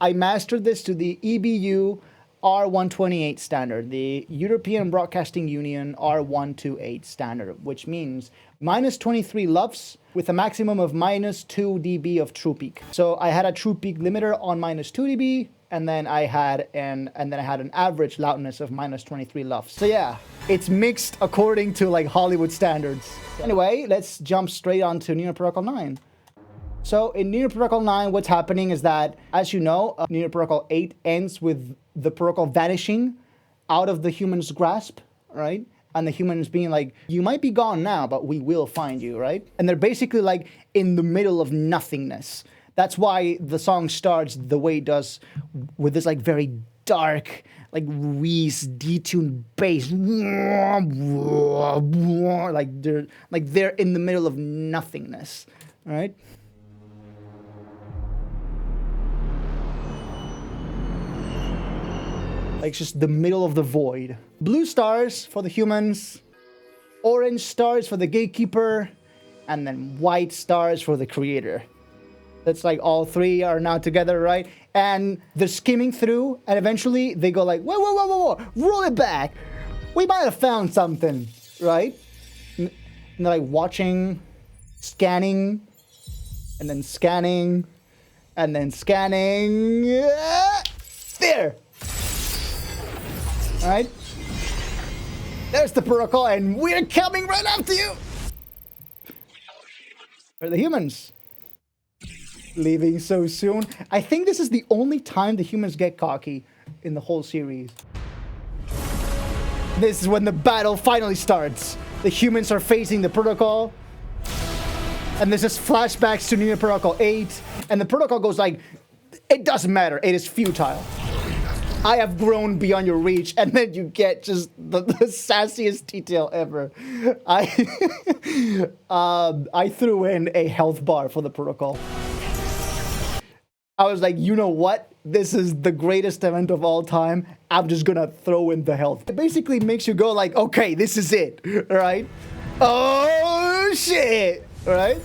I mastered this to the EBU R128 standard, the European Broadcasting Union R128 standard, which means minus 23 LUFS with a maximum of minus 2 dB of true peak. So I had a true peak limiter on minus 2 dB, and then I had an average loudness of minus 23 LUFS. So yeah, it's mixed according to like Hollywood standards. Anyway, let's jump straight on to New Protocol 9. So in New Protocol 9, what's happening is that, as you know, New Protocol 8 ends with the protocol vanishing out of the human's grasp, right? And the humans being like, you might be gone now, but we will find you, right? And they're basically like in the middle of nothingness. That's why the song starts the way it does, with this like very dark, like Reese detuned bass. Like they're in the middle of nothingness, right? Like just the middle of the void. Blue stars for the humans, orange stars for the gatekeeper, and then white stars for the creator. That's like all three are now together, right? And they're skimming through, and eventually they go like, whoa, roll it back. We might have found something, right? And they're like watching, scanning, and then scanning, and then scanning. There. All right? There's the protocol, and we're coming right after you. Are the humans leaving so soon? I think this is the only time the humans get cocky in the whole series. This is when the battle finally starts. The humans are facing the protocol, and this is flashbacks to New Protocol 8, and the protocol goes like, it doesn't matter, it is futile. I have grown beyond your reach, and then you get just the sassiest detail ever. I threw in a health bar for the protocol. I was like, you know what? This is the greatest event of all time. I'm just gonna throw in the health. It basically makes you go like, okay, this is it, right? Oh shit, right?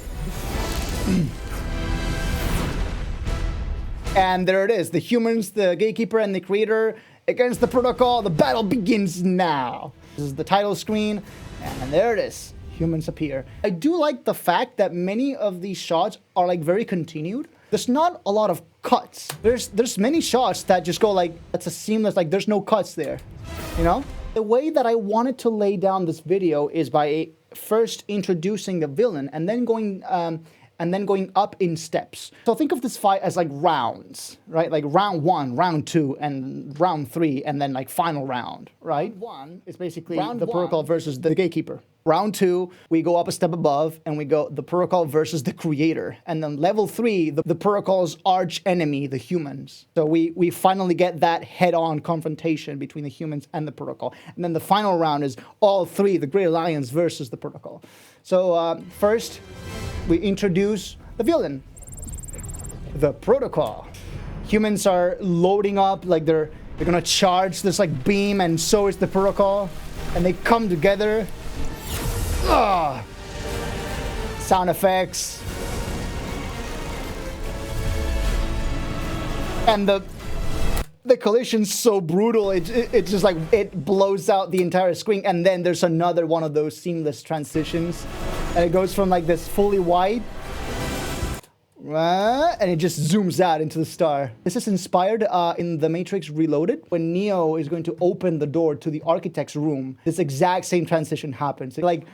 And there it is, the humans, the gatekeeper, and the creator against the protocol. The battle begins now. This is the title screen, and there it is. Humans appear. I do like the fact that many of these shots are like very continued. There's not a lot of cuts. There's many shots that just go like, it's a seamless, like there's no cuts there, you know? The way that I wanted to lay down this video is by first introducing the villain and then going up in steps. So think of this fight as like rounds, right? Like round 1, round 2, and round 3, and then like final round, right? Round 1 is basically the protocol versus the gatekeeper. Round 2, we go up a step above, and we go the protocol versus the creator. And then level 3, the protocol's arch enemy, the humans. So we finally get that head-on confrontation between the humans and the protocol. And then the final round is all three, the Great Alliance versus the protocol. So first, we introduce the villain, the protocol. Humans are loading up, like they're gonna charge this like beam, and so is the protocol, and they come together. Sound effects. And the collision's so brutal, it's just like it blows out the entire screen, and then there's another one of those seamless transitions, and it goes from like this fully wide, and it just zooms out into the star. This is inspired in The Matrix Reloaded, when Neo is going to open the door to the architect's room. This exact same transition happens. It like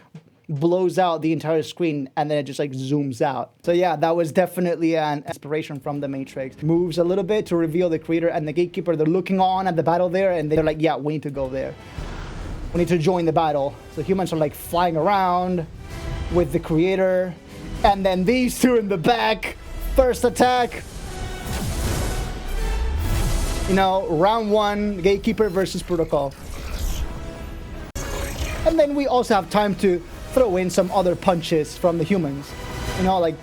blows out the entire screen, and then it just like zooms out. So yeah, that was definitely an inspiration from The Matrix. Moves a little bit to reveal the creator and the gatekeeper. They're looking on at the battle there, and they're like, yeah, we need to go there. We need to join the battle. So humans are like flying around with the creator, and then these two in the back, first attack. You know, round one, gatekeeper versus protocol. And then we also have time to throw in some other punches from the humans. You know, like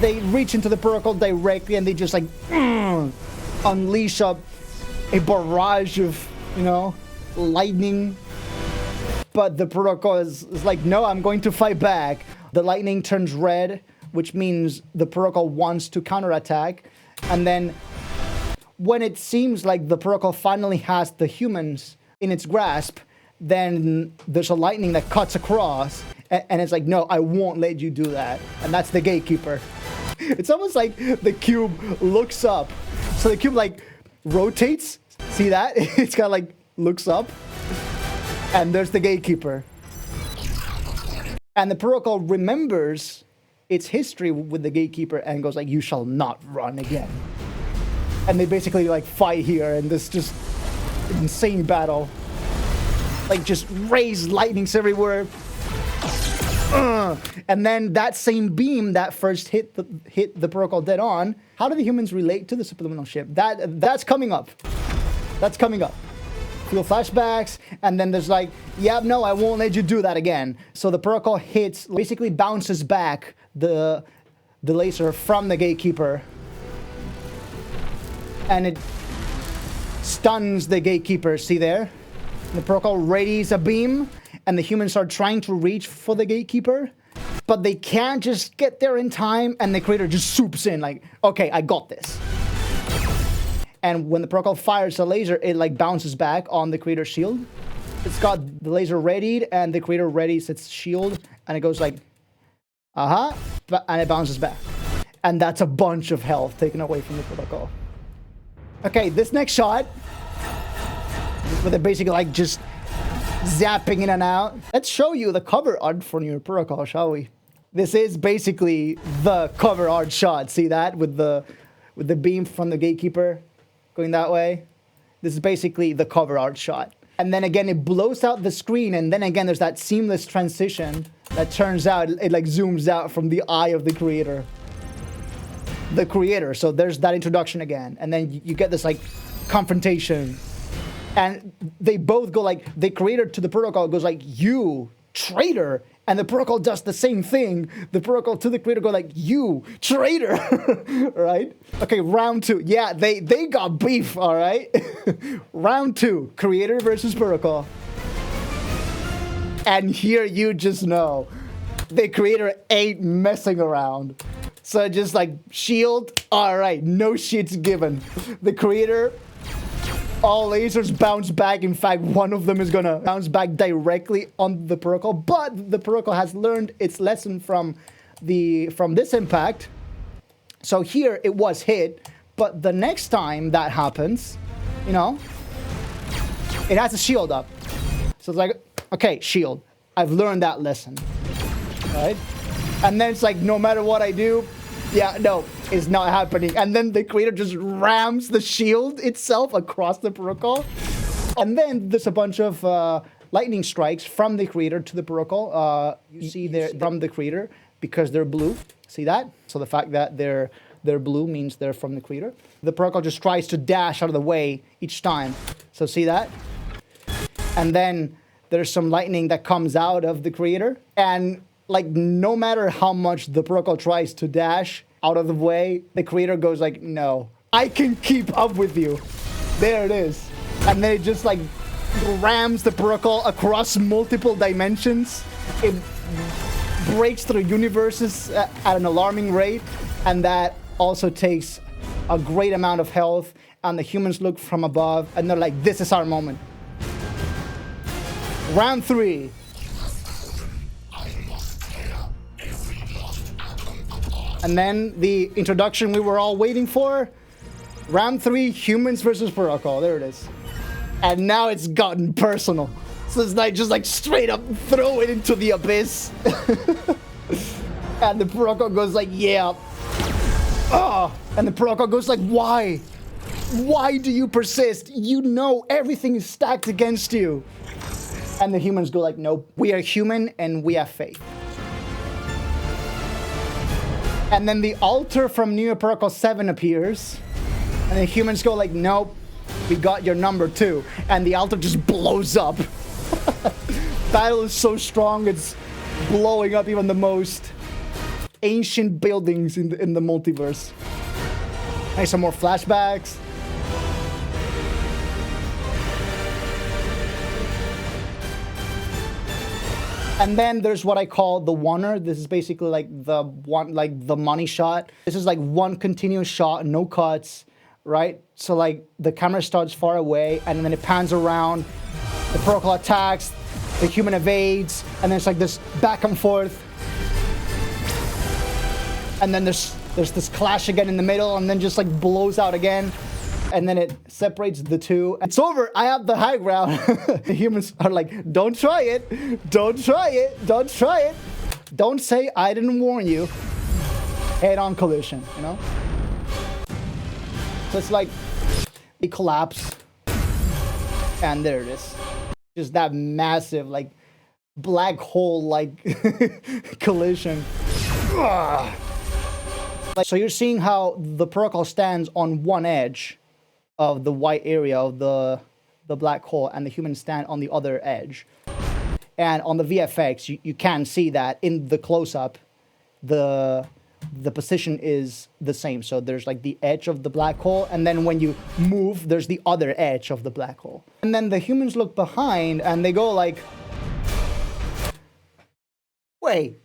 they reach into the protocol directly, and they just like unleash a barrage of, you know, lightning. But the protocol is like, no, I'm going to fight back. The lightning turns red, which means the protocol wants to counterattack. And then when it seems like the protocol finally has the humans in its grasp, then there's a lightning that cuts across, and it's like, no, I won't let you do that. And that's the gatekeeper. It's almost like the cube looks up. So the cube like rotates. See that? It's kind of like looks up. And there's the gatekeeper. And the protocol remembers its history with the gatekeeper and goes like, you shall not run again. And they basically like fight here in this just insane battle. Like just raise lightnings everywhere. And then that same beam that first hit the protocol dead on. How do the humans relate to the subliminal ship? That's coming up. That's coming up. Feel flashbacks, and then there's like, yeah, no, I won't let you do that again. So the protocol hits, basically bounces back the laser from the gatekeeper, and it stuns the gatekeeper. See there? The protocol readies a beam, and the humans are trying to reach for the gatekeeper, but they can't just get there in time, and the creator just swoops in like, okay, I got this. And when the protocol fires a laser, it like bounces back on the creator's shield. It's got the laser readied, and the creator readies its shield, and it goes like, and it bounces back. And that's a bunch of health taken away from the protocol. Okay, this next shot, where they're basically like just zapping in and out. Let's show you the cover art for New Protocol, shall we? This is basically the cover art shot. See that with the beam from the gatekeeper going that way? This is basically the cover art shot. And then again, it blows out the screen, and then again, there's that seamless transition that turns out, it like zooms out from the eye of the creator. The creator. So there's that introduction again. And then you get this like confrontation. And they both go like, the creator to the protocol goes like, you traitor. And the protocol does the same thing. The protocol to the creator go like, you traitor. Right? Okay, round two. Yeah, they got beef, all right? Round two, creator versus protocol. And here you just know, the creator ain't messing around. So just like, shield, all right, no shits given. The creator, all lasers bounce back. In fact, one of them is gonna bounce back directly on the protocol. But the protocol has learned its lesson from this impact. So here it was hit, but the next time that happens, you know, it has a shield up. So it's like, okay, shield, I've learned that lesson, right? And then it's like, no matter what I do, yeah, no, it's not happening. And then the creator just rams the shield itself across the protocol. And then there's a bunch of lightning strikes from the creator to the protocol. You see there from the creator because they're blue. See that? So the fact that they're blue means they're from the creator. The protocol just tries to dash out of the way each time. So see that? And then there's some lightning that comes out of the creator. And like, no matter how much the protocol tries to dash out of the way, the creator goes like, no, I can keep up with you. There it is. And then it just like rams the protocol across multiple dimensions. It breaks through universes at an alarming rate, and that also takes a great amount of health, and the humans look from above, and they're like, this is our moment. Round 3. And then the introduction we were all waiting for. Round 3, humans versus protocol. There it is. And now it's gotten personal. So it's like just like straight up throw it into the abyss. And the protocol goes like, yeah. Oh. And the protocol goes like, why? Why do you persist? You know everything is stacked against you. And the humans go like, nope, we are human and we have faith. And then the altar from New Protocol 7 appears. And the humans go like, nope, we got your number too. And the altar just blows up. Battle is so strong, it's blowing up even the most ancient buildings in the multiverse. And some more flashbacks. And then there's what I call the oneer. This is basically like the money shot. This is like one continuous shot, no cuts, right? So like the camera starts far away and then it pans around. The protocol attacks, the human evades, and then it's like this back and forth. And then there's this clash again in the middle, and then just like blows out again. And then it separates the two. It's over. I have the high ground. The humans are like, don't try it. Don't try it. Don't try it. Don't say I didn't warn you. Head-on collision, you know? So it's like, they collapse. And there it is. Just that massive, like, black hole, like, collision. So you're seeing how the protocol stands on one edge of the white area of the black hole, and the humans stand on the other edge. And on the VFX, you can see that in the close-up, the position is the same. So there's like the edge of the black hole, and then when you move, there's the other edge of the black hole. And then the humans look behind, and they go like, wait,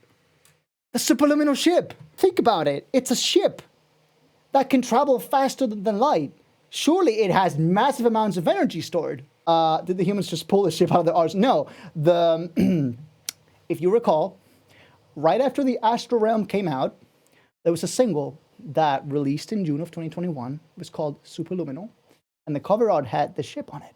the superluminal ship. Think about it. It's a ship that can travel faster than light. Surely it has massive amounts of energy stored. Did the humans just pull the ship out of the arse? No. If you recall, right after the Astral Realm came out, there was a single that released in June of 2021. It was called Superluminal, and the cover art had the ship on it.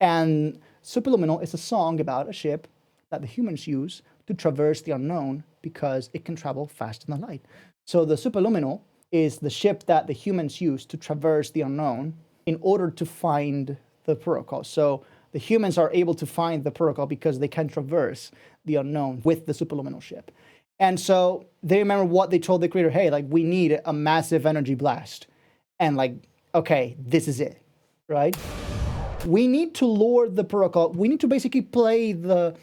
And Superluminal is a song about a ship that the humans use to traverse the unknown because it can travel faster than light. So the Superluminal is the ship that the humans use to traverse the unknown in order to find the protocol. So the humans are able to find the protocol because they can traverse the unknown with the superluminal ship. And so they remember what they told the creator, hey, like, we need a massive energy blast. And like, okay, this is it, right? We need to lure the protocol. We need to basically play the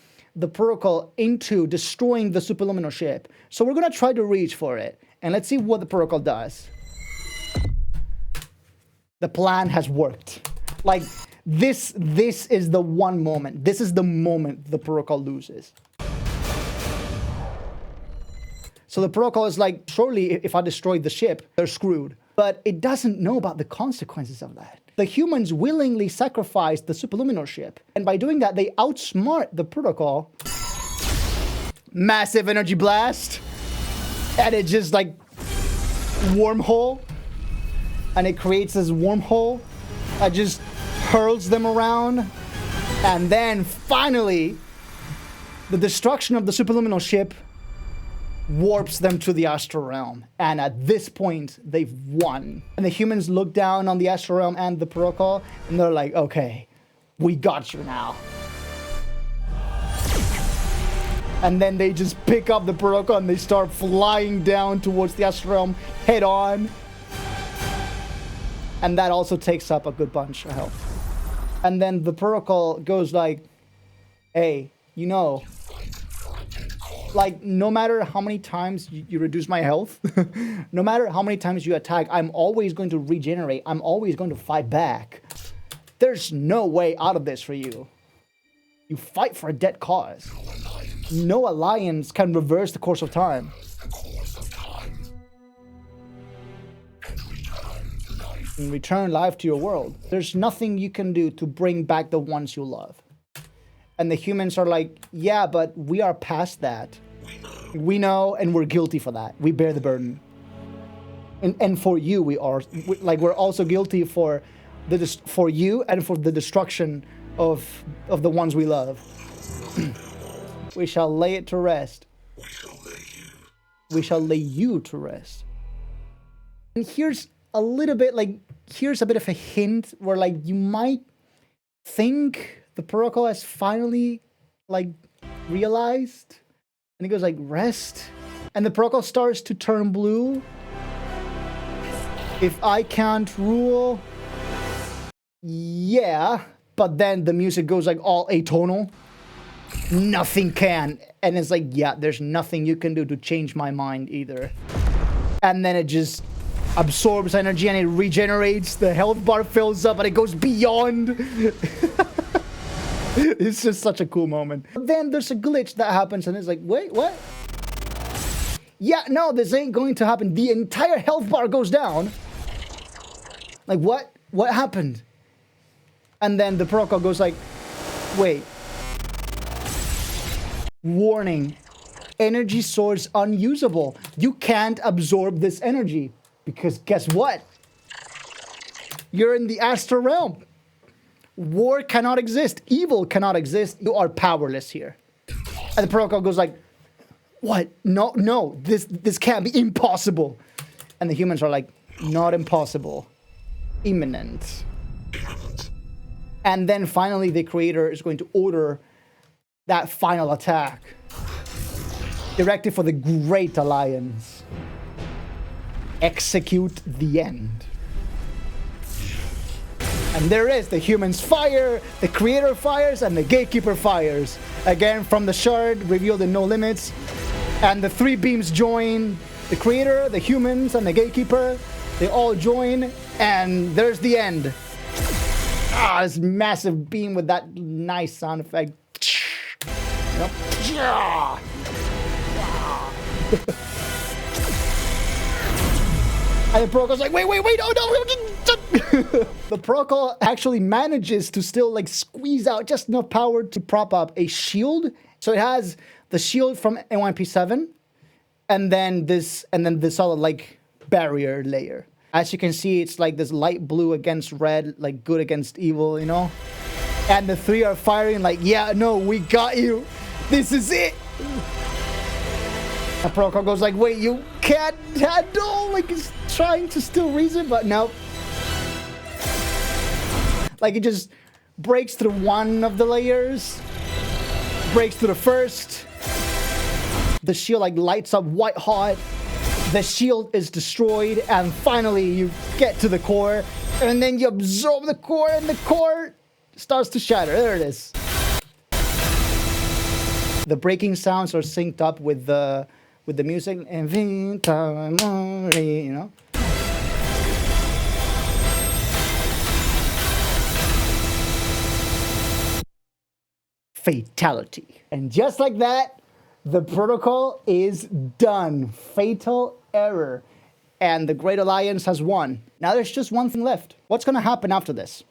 protocol into destroying the superluminal ship. So we're going to try to reach for it. And let's see what the protocol does. The plan has worked. Like, this is the one moment. This is the moment the protocol loses. So the protocol is like, surely if I destroy the ship, they're screwed. But it doesn't know about the consequences of that. The humans willingly sacrificed the superluminal ship. And by doing that, they outsmart the protocol. Massive energy blast. And it just like wormhole, and it creates this wormhole that just hurls them around, and then finally the destruction of the superluminal ship warps them to the Astral Realm, and at this point they've won. And the humans look down on the Astral Realm and the protocol, and they're like, okay, we got you now. And then they just pick up the protocol and they start flying down towards the Astral Realm head on. And that also takes up a good bunch of health. And then the protocol goes like, hey, you know, like, no matter how many times you reduce my health, no matter how many times you attack, I'm always going to regenerate. I'm always going to fight back. There's no way out of this for you. You fight for a dead cause. No alliance can reverse the course of time. And return life to your world. There's nothing you can do to bring back the ones you love. And the humans are like, yeah, but we are past that. We know, and we're guilty for that. We bear the burden. And for you, we're also guilty for you and for the destruction of the ones we love. We shall lay it to rest. We shall lay you to rest. And here's a little bit here's a bit of a hint where you might think the protocol has finally realized, and it goes rest, and the protocol starts to turn blue. If I can't rule, yeah, but then the music goes all atonal. Nothing can, and it's yeah, there's nothing you can do to change my mind either. And then it just absorbs energy and it regenerates. The health bar fills up and it goes beyond. It's just such a cool moment. But then there's a glitch that happens and it's wait, what? Yeah, no, this ain't going to happen. The entire health bar goes down. What? What happened? And then the protocol goes wait. Warning. Energy source unusable. You can't absorb this energy. Because guess what? You're in the astral realm. War cannot exist. Evil cannot exist. You are powerless here. And the protocol goes what? No, this can't be. Impossible. And the humans are not impossible. Imminent. And then finally the creator is going to order that final attack. Directed for the Great Alliance. Execute the end. And there is, the humans fire, the creator fires, and the gatekeeper fires. Again, from the shard, revealed in No Limits. And the three beams join, the creator, the humans, and the gatekeeper. They all join, and there's the end. This massive beam with that nice sound effect. Yep. And the protocol's wait, oh no! The protocol actually manages to still squeeze out just enough power to prop up a shield. So it has the shield from NYP7, and then this solid barrier layer. As you can see, it's this light blue against red, good against evil, you know? And the three are firing yeah, no, we got you. This is it. The protocol goes wait, you can't handle, it's trying to still reason, but no. It just breaks through one of the layers, breaks through the first. The shield lights up white hot. The shield is destroyed, and finally you get to the core, and then you absorb the core, and the core starts to shatter. There it is. The breaking sounds are synced up with the music, and you know. Fatality. And just like that, the protocol is done. Fatal error. And the Great Alliance has won. Now there's just one thing left. What's going to happen after this?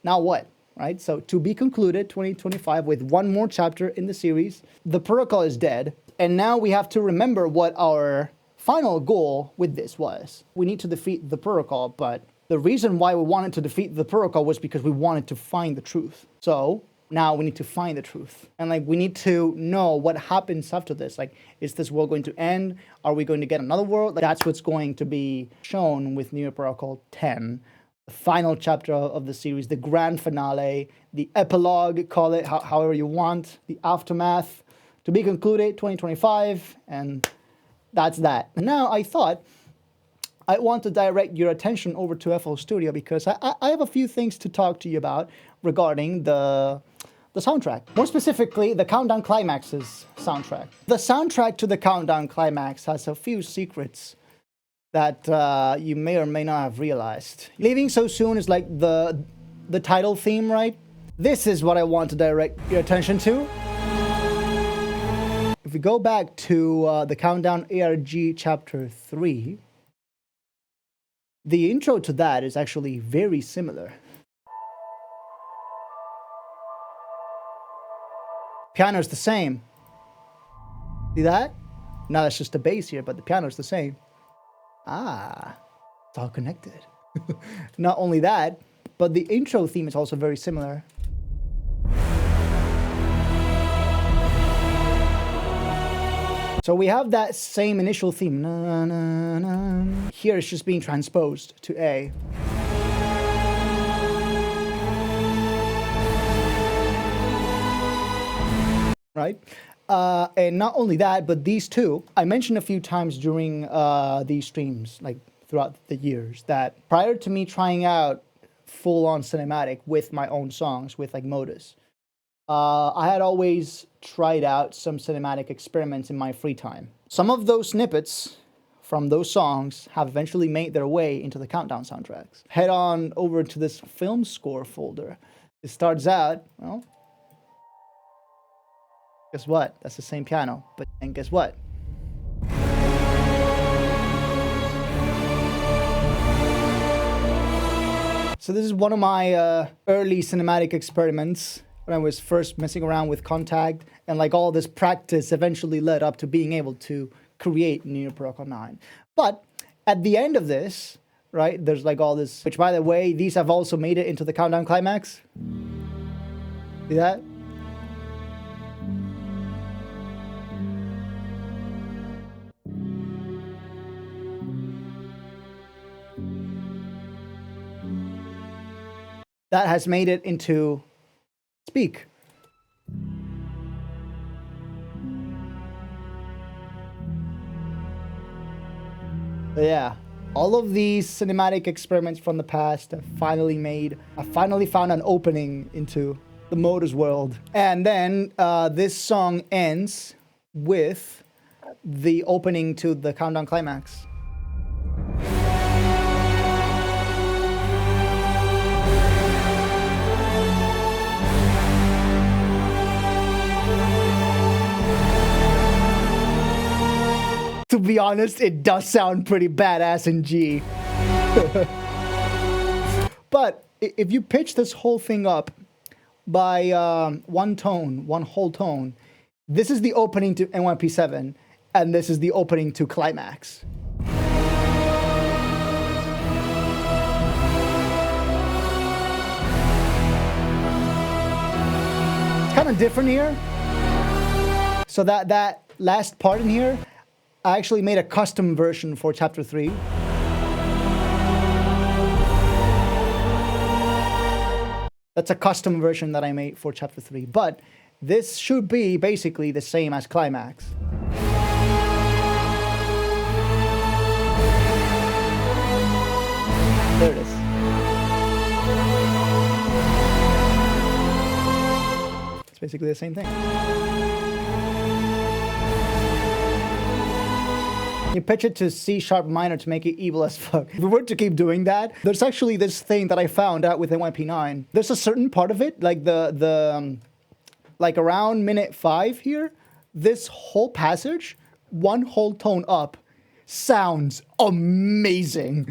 Now what? Right? So to be concluded, 2025, with one more chapter in the series. The protocol is dead. And now we have to remember what our final goal with this was. We need to defeat the protocol, but the reason why we wanted to defeat the protocol was because we wanted to find the truth. So now we need to find the truth. And we need to know what happens after this. Is this world going to end? Are we going to get another world? That's what's going to be shown with New Protocol 10. The final chapter of the series, the grand finale, the epilogue, call it however you want, the aftermath. To be concluded, 2025, and that's that. And now I thought I want to direct your attention over to FL Studio because I have a few things to talk to you about regarding the soundtrack. More specifically, the Countdown Climax's soundtrack. The soundtrack to the Countdown Climax has a few secrets that you may or may not have realized. Leaving So Soon is the title theme, right? This is what I want to direct your attention to. if we go back to the Countdown ARG Chapter 3, the intro to that is actually very similar. Piano's the same. See that? Now that's just the bass here, but the piano's the same. Ah, it's all connected. Not only that, but the intro theme is also very similar. So we have that same initial theme. Na, na, na. Here it's just being transposed to A. Right? And not only that, but these two, I mentioned a few times during these streams, like throughout the years, that prior to me trying out full-on cinematic with my own songs, with like Modus, I had always tried out some cinematic experiments in my free time. Some of those snippets from those songs have eventually made their way into the Countdown soundtracks. Head on over to this film score folder. It starts out, well, guess what? That's the same piano. But and guess what? So this is one of my early cinematic experiments when I was first messing around with Contact, and like all this practice eventually led up to being able to create Neo Protocol 9. But at the end of this, right, there's like all this, which by the way, these have also made it into the Countdown Climax. See that? That has made it into Speak. But yeah, all of these cinematic experiments from the past have finally found an opening into the Modus world. And then this song ends with the opening to the Countdown Climax. To be honest, it does sound pretty badass in G. But if you pitch this whole thing up by one whole tone, this is the opening to NYP7, and this is the opening to Climax. It's kind of different here. So that last part in here, I actually made a custom version for Chapter 3. That's a custom version that I made for Chapter 3. But this should be basically the same as Climax. There it is. It's basically the same thing. You pitch it to C sharp minor to make it evil as fuck. If we were to keep doing that, there's actually this thing that I found out with NYP9. There's a certain part of it, like like around minute 5 here, this whole passage, one whole tone up, sounds amazing.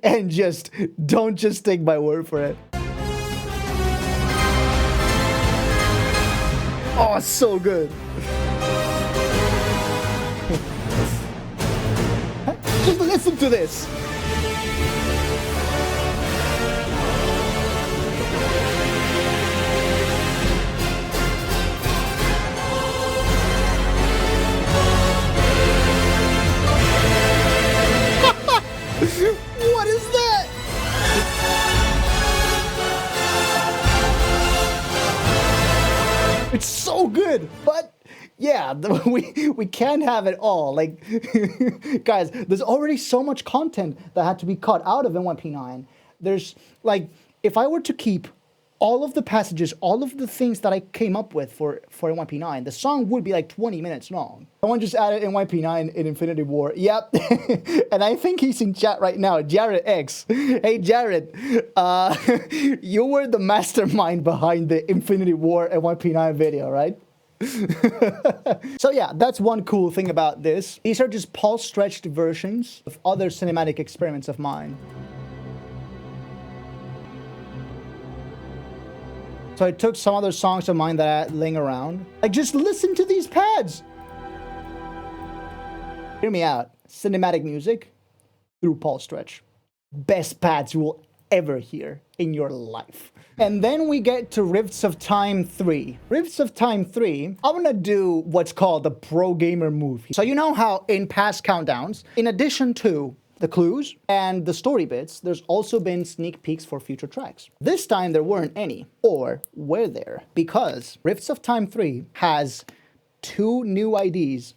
And just don't just take my word for it. Oh, it's so good. Just listen to this. What is that? It's so good, but yeah, we can't have it all. Like, guys, there's already so much content that had to be cut out of NYP9. There's, like, if I were to keep all of the passages, all of the things that I came up with for NYP9, the song would be like 20 minutes long. Someone just added NYP9 in Infinity War. Yep. And I think he's in chat right now. Jared X. Hey, Jared. You were the mastermind behind the Infinity War NYP9 video, right? So yeah, that's one cool thing about this. These are just pulse-stretched versions of other cinematic experiments of mine. So I took some other songs of mine that I had laying around. Like, just listen to these pads. Hear me out. Cinematic music through pulse stretch. Best pads you will ever hear in your life. And then we get to Rifts of Time 3. Rifts of Time 3, I'm gonna do what's called the pro gamer move. So you know how in past countdowns, in addition to the clues and the story bits, there's also been sneak peeks for future tracks. This time there weren't any, or were there? Because Rifts of Time 3 has 2 new IDs,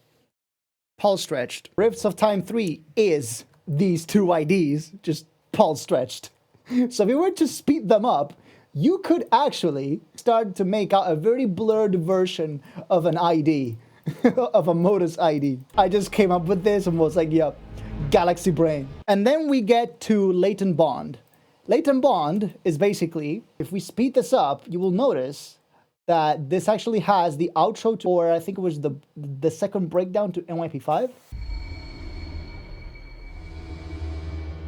pulse stretched. Rifts of Time 3 is these 2 IDs, just pulse stretched. So if you were to speed them up, you could actually start to make out a very blurred version of an ID, of a Modus ID. I just came up with this and was like, yep, galaxy brain. And then we get to Latent Bond. Latent Bond is basically, if we speed this up, you will notice that this actually has the outro to, or I think it was the second breakdown to NYP5.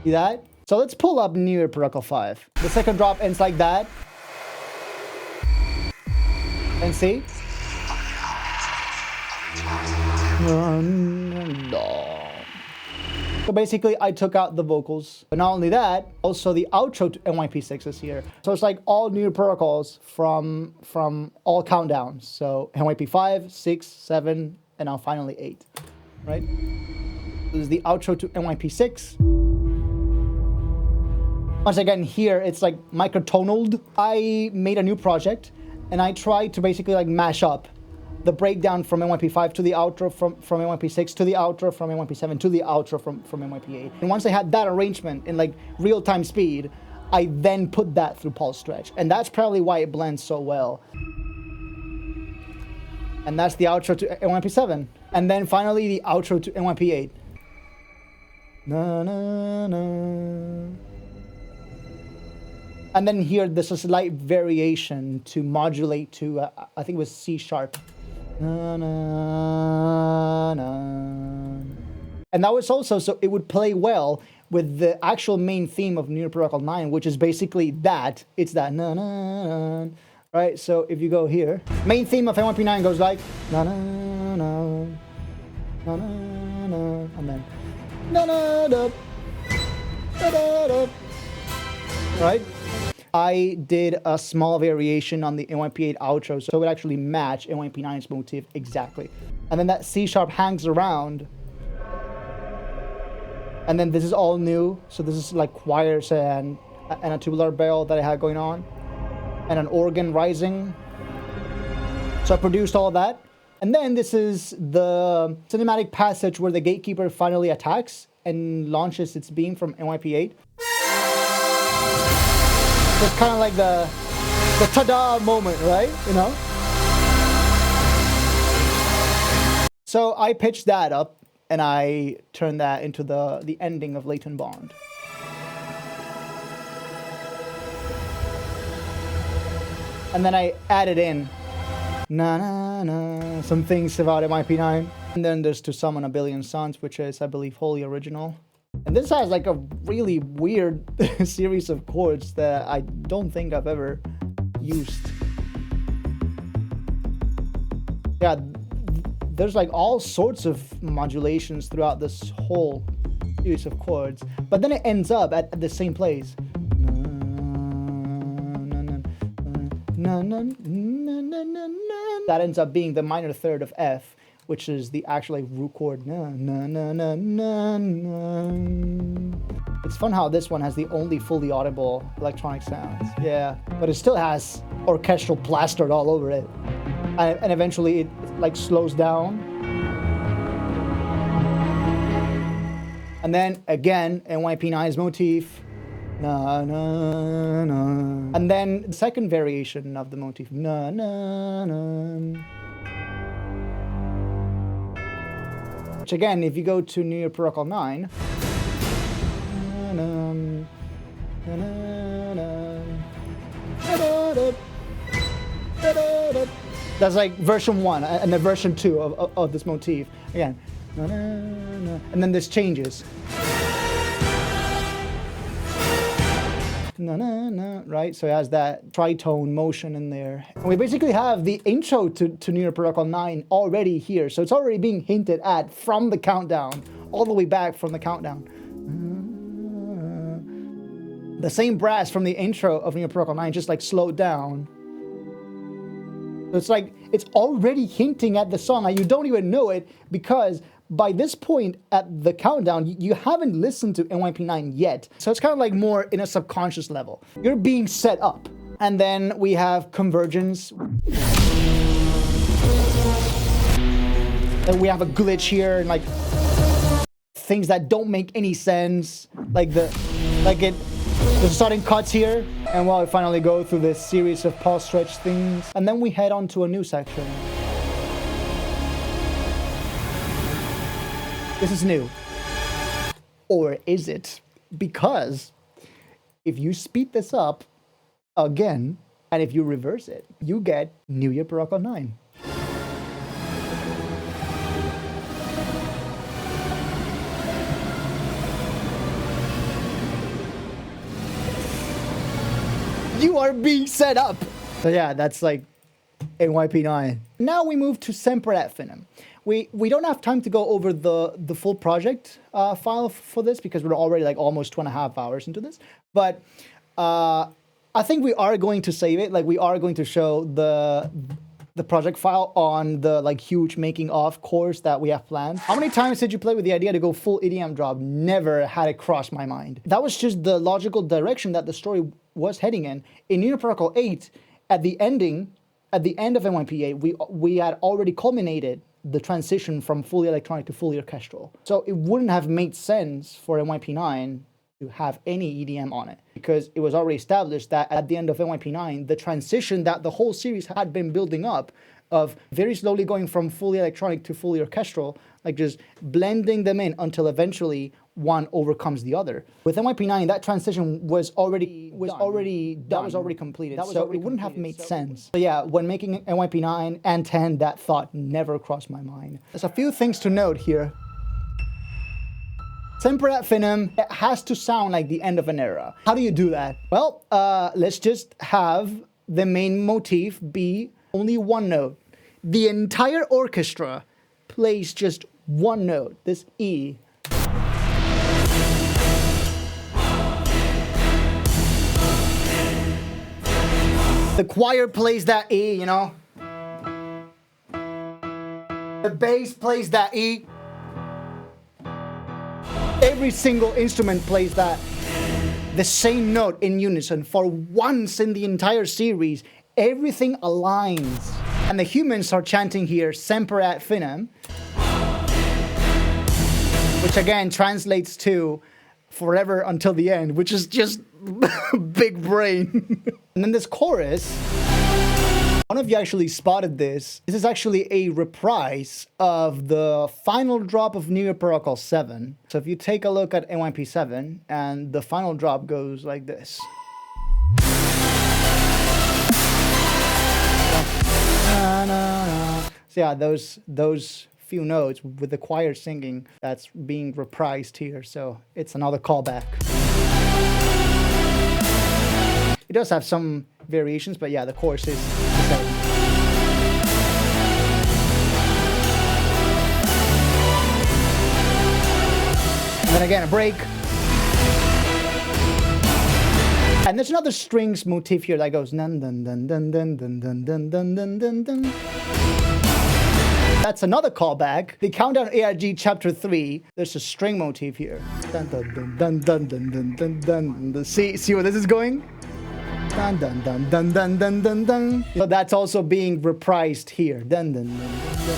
See that? So let's pull up New Year Protocol 5. The second drop ends like that. And see? So basically, I took out the vocals. But not only that, also the outro to NYP6 is here. So it's like all new protocols from all countdowns. So NYP5, 6, 7, and now finally 8, right? This is the outro to NYP6. Once again, here, it's like microtonal. I made a new project, and I tried to basically like mash up the breakdown from NYP5 to the outro from NYP6 to the outro from NYP7 to the outro from NYP8. And once I had that arrangement in like real-time speed, I then put that through pulse stretch. And that's probably why it blends so well. And that's the outro to NYP7. And then finally the outro to NYP8. Na, na, na. And then here, there's a slight variation to modulate to, I think it was C sharp. Na, na, na. And that was also, so it would play well with the actual main theme of New Year Protocol 9, which is basically that. It's that na, na, na, right? So if you go here, main theme of NYP9 goes like na, na, na, na, na, na, and then na, na, da, da, da, da. Right? I did a small variation on the NYP8 outro, so it would actually match NYP9's motif exactly. And then that C sharp hangs around. And then this is all new. So this is like choirs and a tubular bell that I had going on. And an organ rising. So I produced all that. And then this is the cinematic passage where the gatekeeper finally attacks and launches its beam from NYP8. So it's kind of like the ta-da moment, right? You know? So I pitched that up and I turned that into the ending of Latent Bond. And then I added in na na na some things about MIP9. And then there's To Summon a Billion Suns, which is, I believe, wholly original. And this has like a really weird series of chords that I don't think I've ever used. Yeah, there's like all sorts of modulations throughout this whole series of chords, but then it ends up at the same place. That ends up being the minor third of F, which is the actual root chord. It's fun how this one has the only fully audible electronic sounds. Yeah, but it still has orchestral plastered all over it. And eventually it like slows down. And then again, NYP9's motif. Na na na. And then the second variation of the motif. Na na na. Which again, if you go to New Year Protocol 9, That's like version 1 and then version 2 of this motif. Again, and then this changes. Right? So it has that tritone motion in there. And we basically have the intro to New Year Protocol 9 already here. So it's already being hinted at from the countdown, all the way back from the countdown. The same brass from the intro of New Year Protocol 9 just like slowed down. So it's like, it's already hinting at the song and you don't even know it because by this point at the countdown, you haven't listened to NYP9 yet. So it's kind of like more in a subconscious level. You're being set up. And then we have convergence. And we have a glitch here and like things that don't make any sense. Like the sudden cuts here. And well, we finally go through this series of pause stretch things. And then we head on to a new section. This is new. Or is it? Because if you speed this up again, and if you reverse it, you get New Year Protocol 9. You are being set up. So yeah, that's like NYP9. Now we move to Semper ad Finem. We don't have time to go over the full project file for this because we're already like almost 2.5 hours into this. But I think we are going to save it. Like we are going to show the project file on the like huge making of course that we have planned. How many times did you play with the idea to go full EDM drop? Never had it cross my mind. That was just the logical direction that the story was heading in. In New Year Protocol 8, at the end of NYP8, we had already culminated the transition from fully electronic to fully orchestral. So it wouldn't have made sense for NYP9 to have any EDM on it because it was already established that at the end of NYP9, the transition that the whole series had been building up of very slowly going from fully electronic to fully orchestral, like just blending them in until eventually one overcomes the other. With NYP9, that transition was already completed. So it wouldn't have made sense. So yeah, when making NYP9 and 10, that thought never crossed my mind. There's a few things to note here. Semper ad Finem, it has to sound like the end of an era. How do you do that? Well, let's just have the main motif be only one note. The entire orchestra plays just one note, this E. The choir plays that E, you know. The bass plays that E. Every single instrument plays that. The same note in unison. For once in the entire series, everything aligns. And the humans are chanting here, Semper ad Finem, which again translates to forever until the end, which is just big brain. And then this chorus, one of you actually spotted this. This is actually a reprise of the final drop of New Year Protocol 7. So if you take a look at NYP 7, and the final drop goes like this. So yeah, those few notes with the choir singing, that's being reprised here. So it's another callback. It does have some variations, but yeah, the chorus is the same. And then again, a break. And there's another strings motif here that goes dun dun dun dun dun dun dun dun dun dun dun dun. That's another callback. The Countdown ARG Chapter 3, there's a string motif here. Dun dun dun dun dun dun dun dun dun dun. See where this is going? Dun dun dun dun dun dun dun dun. So that's also being reprised here. Dun dun dun dun dun.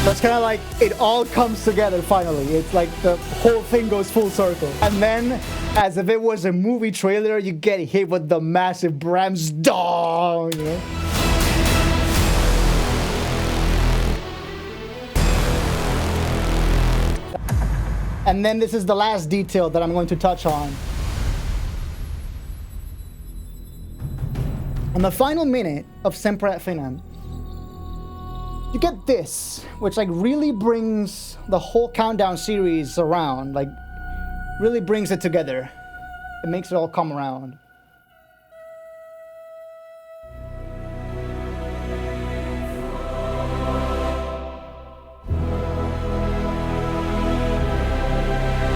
So it's kind of like it all comes together finally. It's like the whole thing goes full circle. And then, as if it was a movie trailer, you get hit with the massive Brahms dong, you know? And then this is the last detail that I'm going to touch on. On the final minute of Sempre et Finem, you get this, which like really brings the whole countdown series around, like really brings it together. It makes it all come around.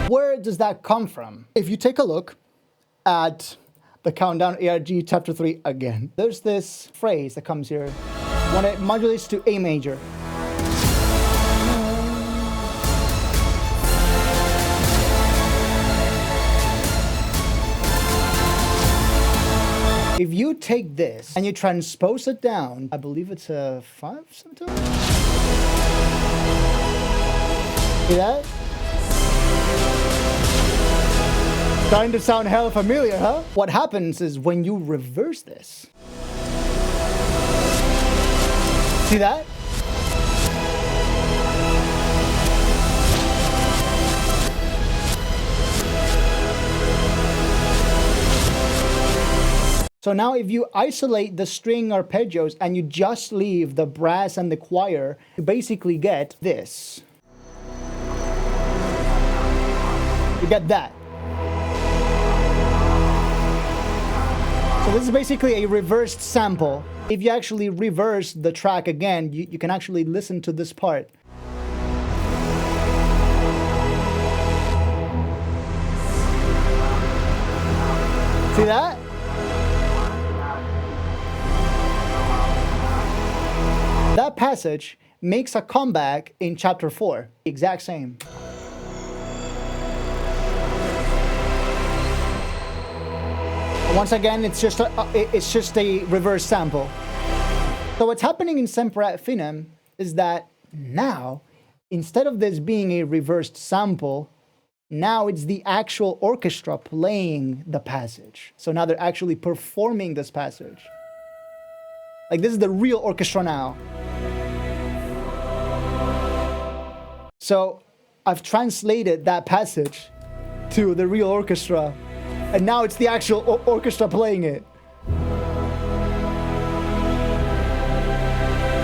Where does that come from? If you take a look at the Countdown ARG Chapter 3 again, there's this phrase that comes here when it modulates to A major. If you take this and you transpose it down, I believe it's a 5 semitones? See that? Starting to sound hella familiar, huh? What happens is when you reverse this. See that? So now if you isolate the string arpeggios and you just leave the brass and the choir, you basically get this. You get that. So this is basically a reversed sample. If you actually reverse the track again, you can actually listen to this part. See that? That passage makes a comeback in chapter 4. Exact same. Once again, it's just a reverse sample. So what's happening in Sempre et Finem is that now, instead of this being a reversed sample, now it's the actual orchestra playing the passage. So now they're actually performing this passage. Like this is the real orchestra now. So I've translated that passage to the real orchestra. And now it's the actual orchestra playing it.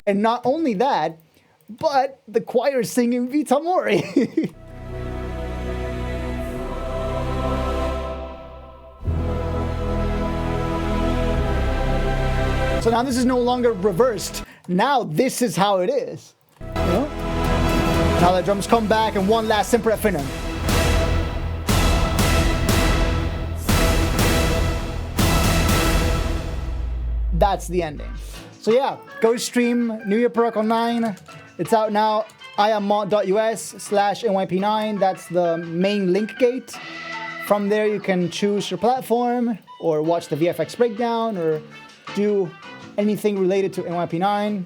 And not only that, but the choir is singing Vita Mori. So now this is no longer reversed. Now this is how it is. You know? Now the drums come back and one last Sempre et Finem. That's the ending. So yeah, go stream New Year Protocol 9. It's out now. iamod.us/NYP9. That's the main link gate. From there you can choose your platform or watch the VFX breakdown or do anything related to NYP9.